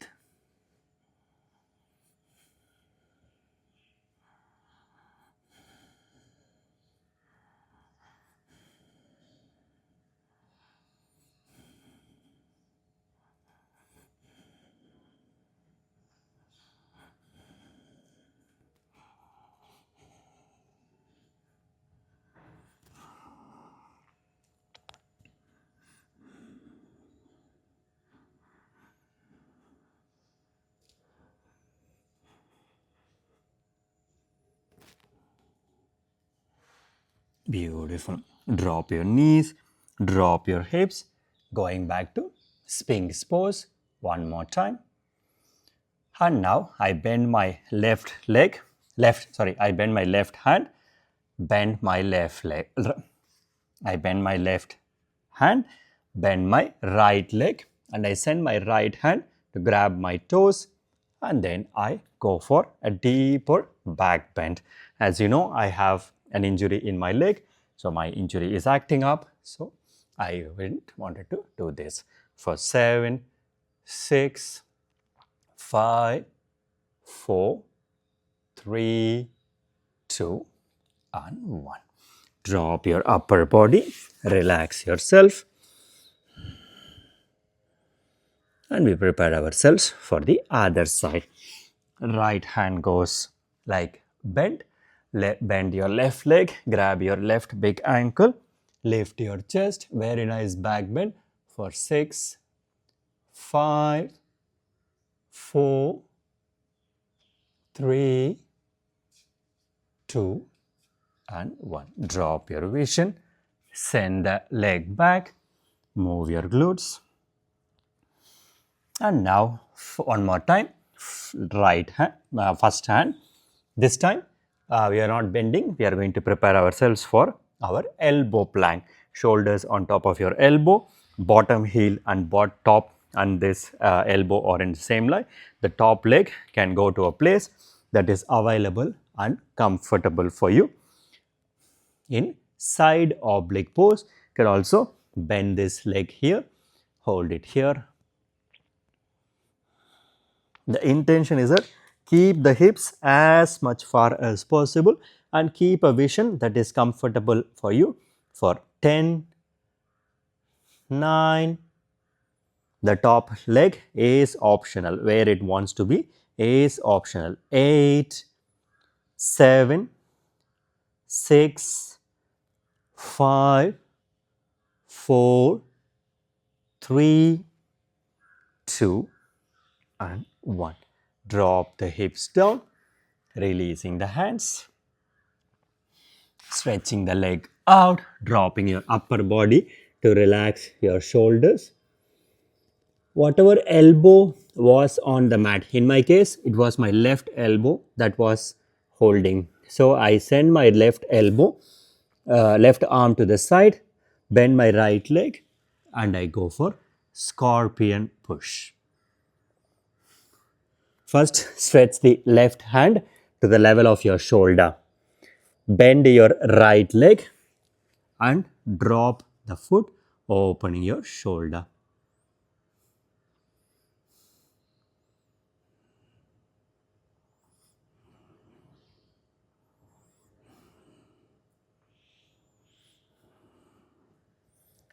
Beautiful. Drop your knees, drop your hips, going back to Sphinx pose one more time. And now I bend my left leg, I bend my left hand, bend my left leg. I bend my left hand, bend my right leg, and I send my right hand to grab my toes, and then I go for a deeper back bend. As you know, I have an injury in my leg, so my injury is acting up, so I didn't wanted to do this. For 7, 6, 5, 4, 3, 2, and 1. Drop your upper body, relax yourself, and we prepare ourselves for the other side. Right hand goes like bend. Bend your left leg, grab your left big ankle, lift your chest, very nice back bend for 6, 5, 4, 3, 2, and 1. Drop your vision, send the leg back, move your glutes. And now one more time, right hand, first hand. This time we are not bending, we are going to prepare ourselves for our elbow plank. Shoulders on top of your elbow, bottom heel and top and this elbow are in the same line. The top leg can go to a place that is available and comfortable for you. In side oblique pose, you can also bend this leg here, hold it here. The intention is that keep the hips as much far as possible and keep a vision that is comfortable for you for 10, 9, the top leg is optional, where it wants to be is optional, 8, 7, 6, 5, 4, 3, 2, and 1. Drop the hips down, releasing the hands, stretching the leg out, dropping your upper body to relax your shoulders. Whatever elbow was on the mat, in my case, it was my left elbow that was holding. So I send my left elbow, left arm to the side, bend my right leg, and I go for scorpion push. First, stretch the left hand to the level of your shoulder. Bend your right leg and drop the foot, opening your shoulder.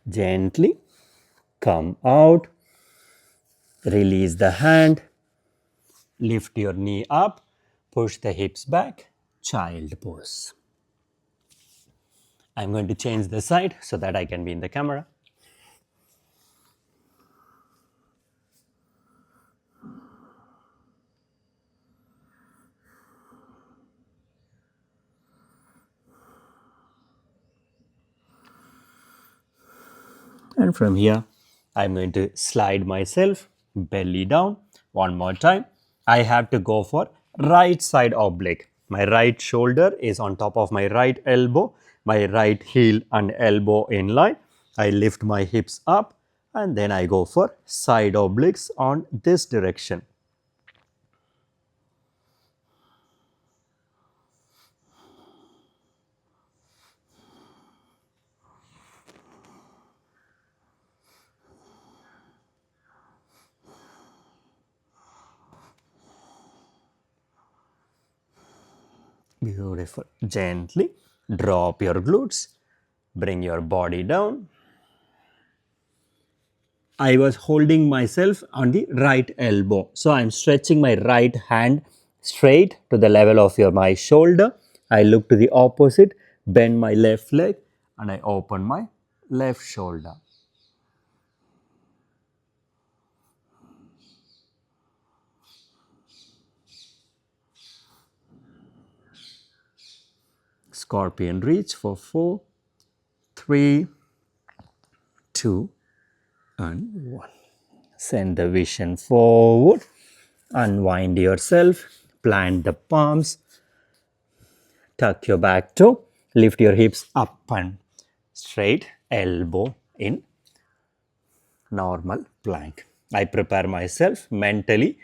Gently come out, release the hand, lift your knee up, push the hips back, child pose. I'm going to change the side so that I can be in the camera. And from here, I'm going to slide myself belly down one more time. I have to go for right side oblique. My right shoulder is on top of my right elbow, my right heel and elbow in line. I lift my hips up and then I go for side obliques on this direction. Beautiful. Gently drop your glutes, bring your body down. I was holding myself on the right elbow. So I'm stretching my right hand straight to the level of my shoulder. I look to the opposite, bend my left leg, and I open my left shoulder. Scorpion reach for 4, 3, 2, and 1. Send the vision forward. Unwind yourself. Plant the palms. Tuck your back toe. Lift your hips up and straight. Elbow in. Normal plank. I prepare myself mentally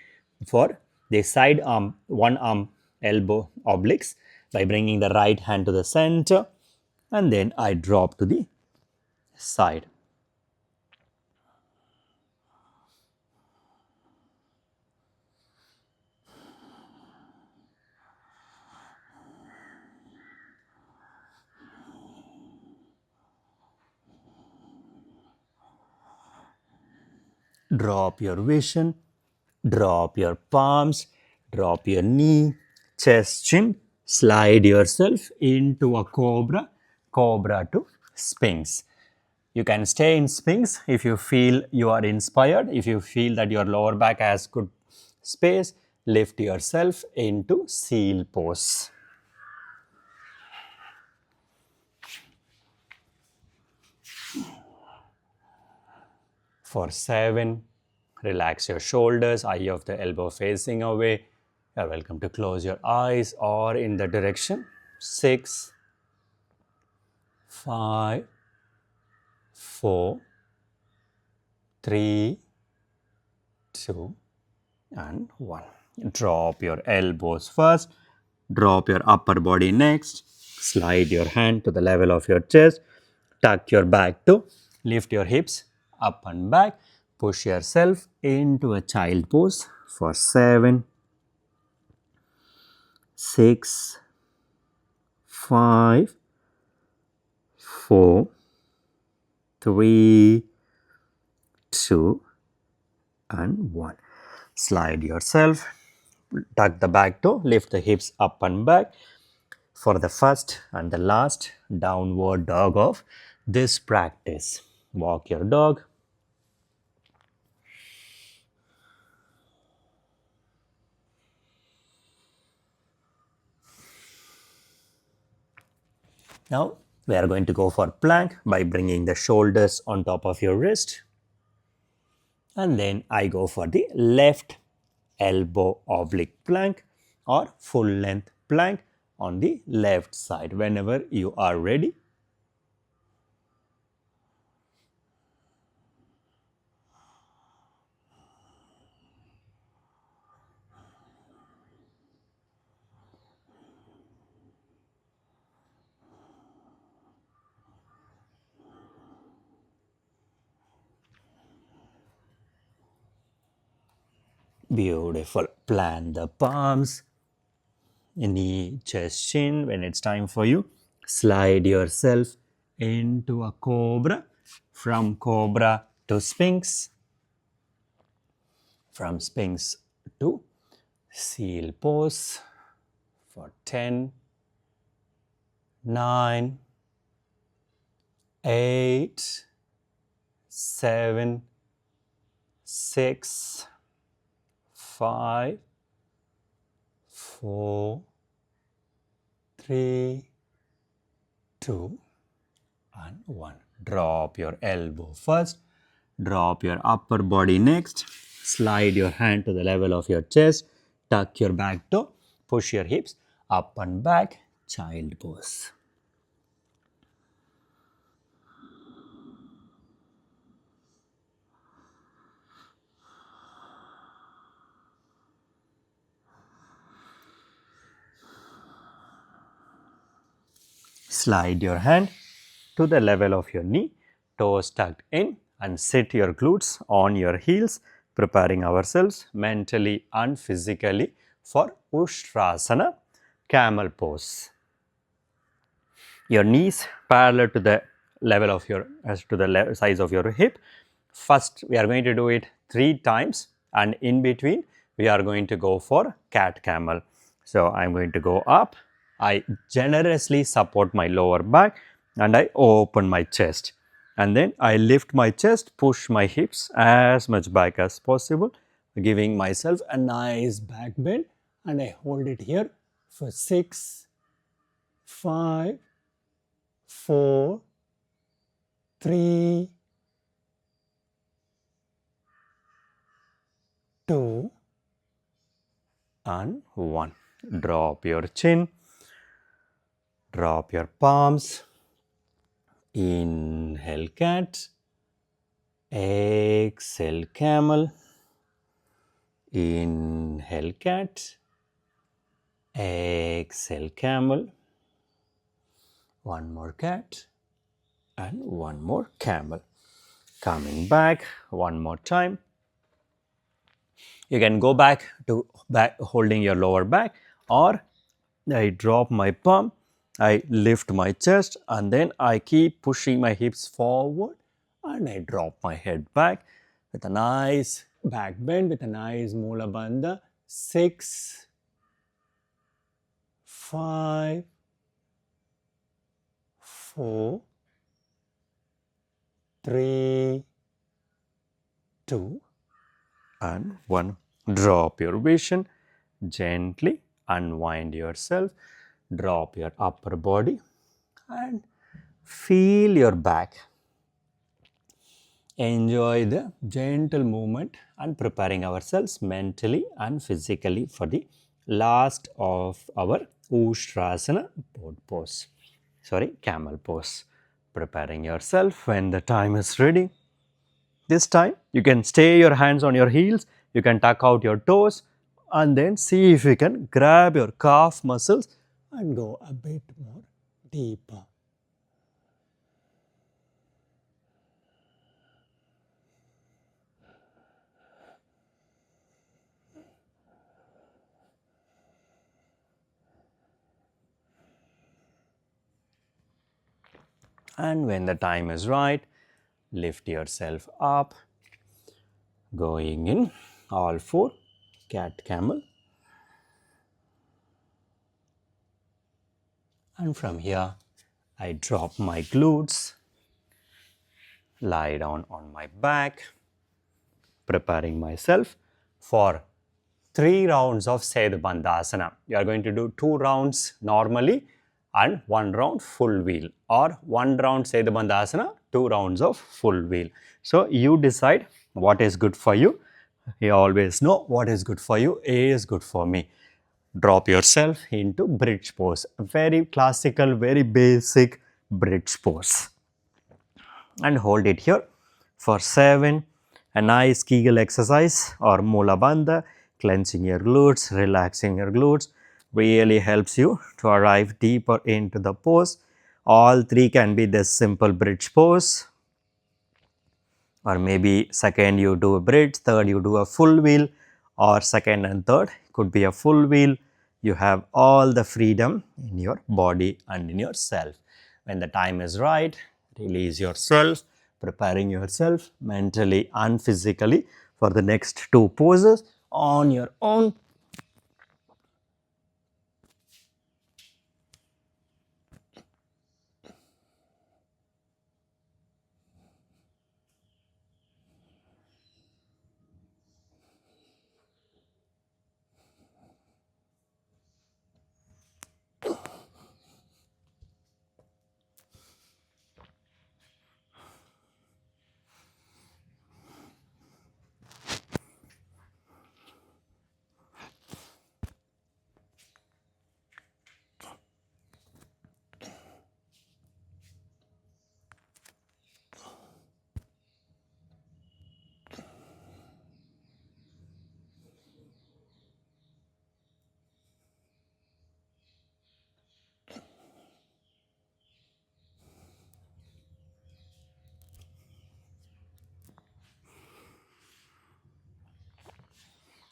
for the side arm, one arm elbow obliques by bringing the right hand to the center and then I drop to the side. Drop your vision, drop your palms, Drop your knee, chest, chin, slide yourself into a cobra, cobra to sphinx. You can stay in sphinx if you feel you are inspired, if you feel that your lower back has good space, lift yourself into seal pose. For 7, relax your shoulders, eye of the elbow facing away. You're welcome to close your eyes or in the direction. 6, 5, 4, 3, 2, and 1. Drop your elbows first, drop your upper body next, slide your hand to the level of your chest, tuck your back to, lift your hips up and back, push yourself into a child pose for 7, 6, 5, 4, 3, 2, and 1. Slide yourself, tuck the back toe, lift the hips up and back for the first and the last downward dog of this practice. Walk your dog. Now we are going to go for plank by bringing the shoulders on top of your wrist. And then I go for the left elbow oblique plank or full length plank on the left side whenever you are ready. Beautiful. Plant the palms, knee, chest, chin. When it's time for you, slide yourself into a cobra. From cobra to sphinx. From sphinx to seal pose for 10, 9, 8, 7, 6, 5, 4, 3, 2, and 1. Drop your elbow first, drop your upper body next, slide your hand to the level of your chest, tuck your back toe, push your hips up and back, child pose. Slide your hand to the level of your knee, toes tucked in, and sit your glutes on your heels, preparing ourselves mentally and physically for Ustrasana, camel pose. Your knees parallel to the level of your, as to the size of your hip. First, we are going to do it 3 times, and in between, we are going to go for cat camel. So, I am going to go up. I generously support my lower back and I open my chest. And then I lift my chest, push my hips as much back as possible, giving myself a nice back bend, and I hold it here for 6, 5, 4, 3, 2, and 1. Drop your chin, drop your palms, inhale cat, exhale camel, inhale cat, exhale camel, one more cat, and one more camel. Coming back one more time. You can go back to holding your lower back, or I drop my palm, I lift my chest, and then I keep pushing my hips forward and I drop my head back with a nice back bend, with a nice Mula Bandha 6, 5, 4, 3, 2, and 1. Drop your vision, gently unwind yourself, drop your upper body and feel your back. Enjoy the gentle movement and preparing ourselves mentally and physically for the last of our Ustrasana boat pose. Camel pose. Preparing yourself when the time is ready. This time you can stay your hands on your heels, you can tuck out your toes and then see if you can grab your calf muscles and go a bit more deeper. And when the time is right, lift yourself up, going in all four, cat camel. And from here, I drop my glutes, lie down on my back, preparing myself for 3 rounds of Sedabandhasana. You are going to do 2 rounds normally and 1 round full wheel, or 1 round Sedabandhasana, 2 rounds of full wheel. So you decide what is good for you. You always know what is good for you is good for me. Drop yourself into bridge pose, a very classical, very basic bridge pose, and hold it here for 7. A nice Kegel exercise or Mula Bandha, clenching your glutes, relaxing your glutes, really helps you to arrive deeper into the pose. All 3 can be this simple bridge pose, or maybe second you do a bridge, third you do a full wheel, or second and third could be a full wheel. You have all the freedom in your body and in yourself. When the time is right, release yourself, preparing yourself mentally and physically for the next 2 poses on your own.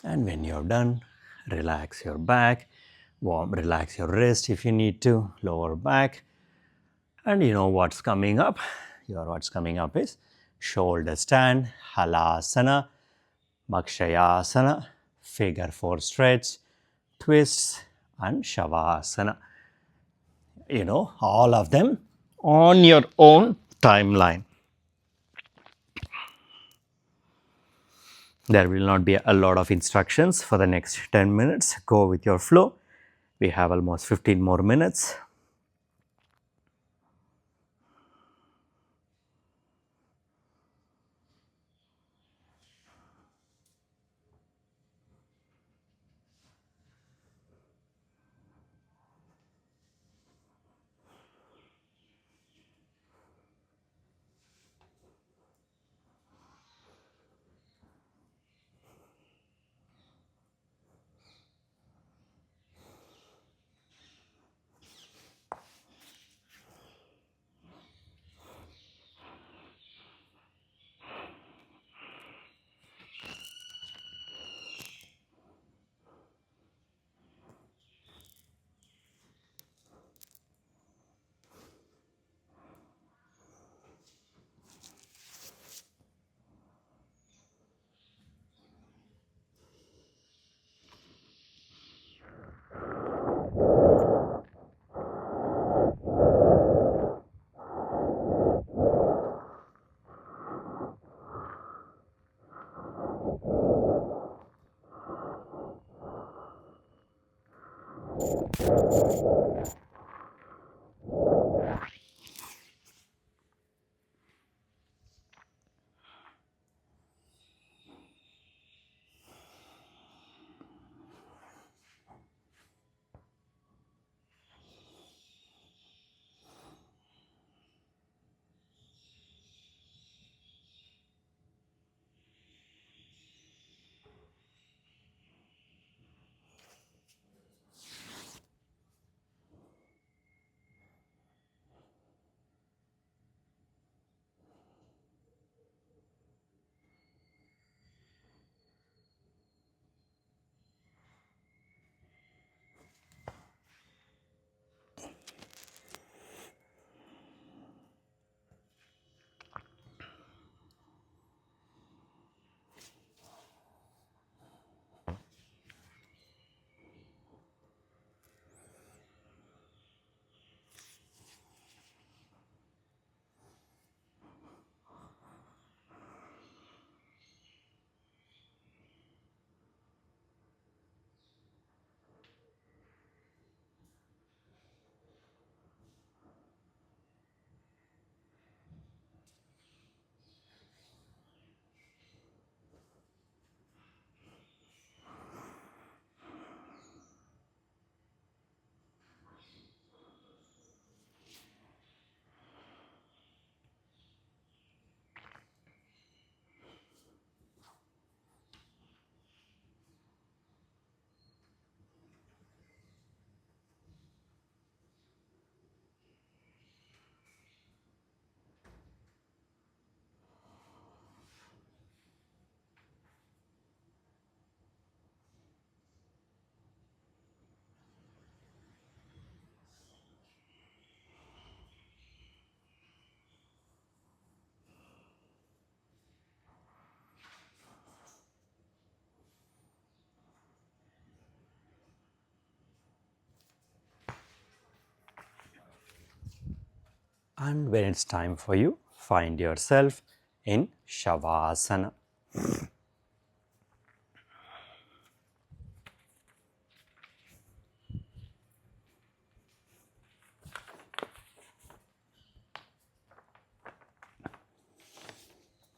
And when you're done, relax your back, relax your wrist if you need to, lower back. And you know what's coming up? What's coming up is shoulder stand, halasana, makshayasana, figure 4 stretch, twists, and shavasana. All of them on your own timeline. There will not be a lot of instructions for the next 10 minutes. Go with your flow. We have almost 15 more minutes. And when it's time for you, find yourself in Shavasana.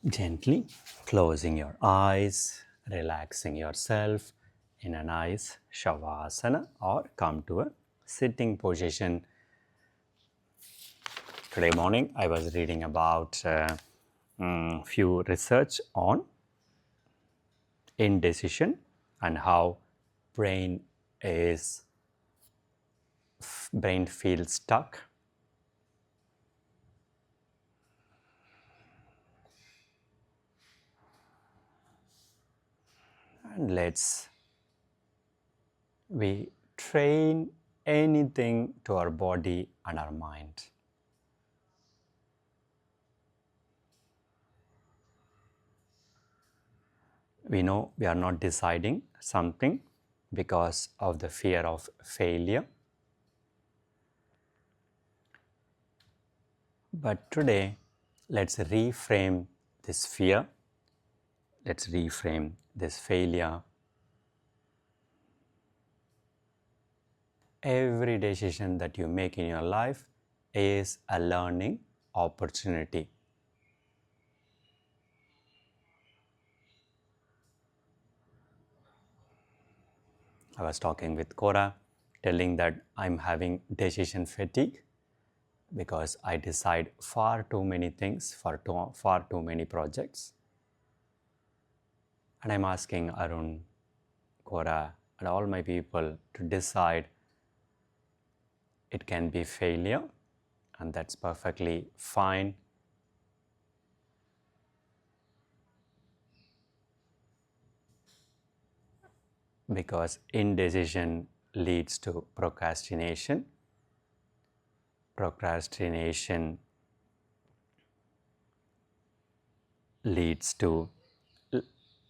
Gently closing your eyes, relaxing yourself in a nice Shavasana, or come to a sitting position. Today morning I was reading about few research on indecision and how brain is brain feels stuck. And let's we train anything to our body and our mind. We know we are not deciding something because of the fear of failure. But today, let's reframe this fear. Let's reframe this failure. Every decision that you make in your life is a learning opportunity. I was talking with Cora, telling that I'm having decision fatigue because I decide far too many things for far too many projects. And I'm asking Arun, Cora, and all my people to decide. It can be failure, and that's perfectly fine. Because indecision leads to procrastination. Procrastination leads to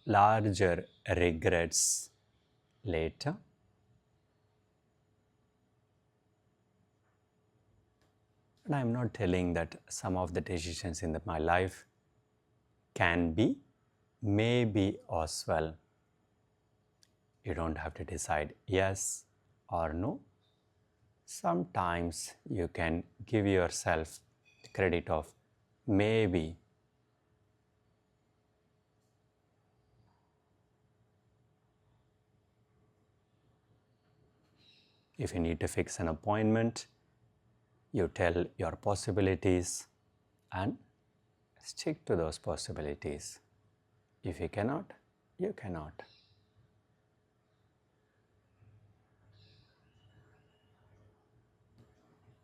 larger regrets later. And I'm not telling that some of the decisions in my life can be, maybe as well. You don't have to decide yes or no. Sometimes you can give yourself the credit of maybe. If you need to fix an appointment, you tell your possibilities and stick to those possibilities. If you cannot, you cannot.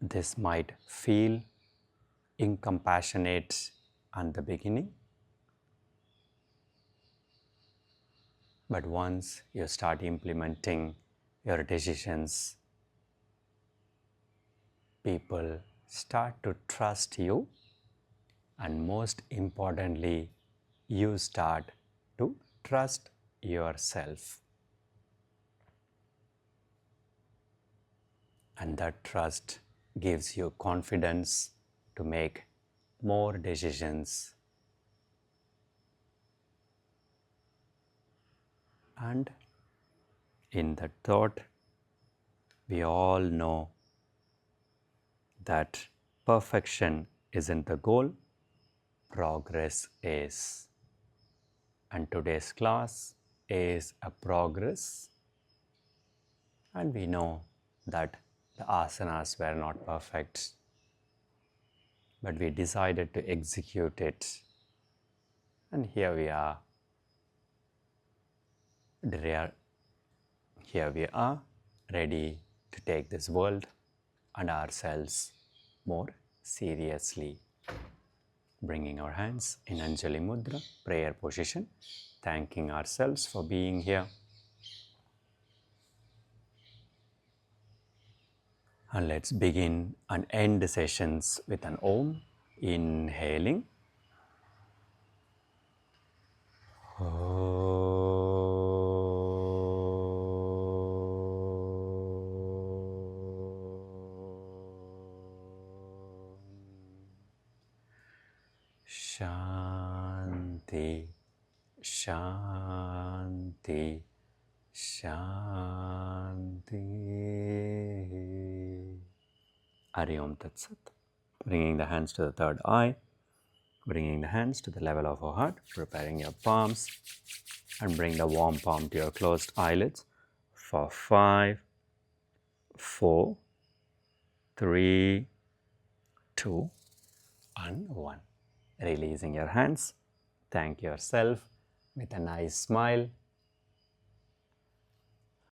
This might feel incompassionate at the beginning, but once you start implementing your decisions, people start to trust you, and most importantly, you start to trust yourself. And that trust gives you confidence to make more decisions. And in that thought, we all know that perfection isn't the goal, progress is. And today's class is a progress. And we know that the asanas were not perfect, but we decided to execute it. And here we are. Here we are, ready to take this world and ourselves more seriously. Bringing our hands in Anjali Mudra, prayer position, thanking ourselves for being here. And let's begin and end the sessions with an Om, inhaling. Shanti, Shanti, Shanti. Hari Om Tat Sat. Bringing the hands to the third eye, bringing the hands to the level of our heart, preparing your palms, and bring the warm palm to your closed eyelids for 5, 4, 3, 2, and 1. Releasing your hands. Thank yourself with a nice smile.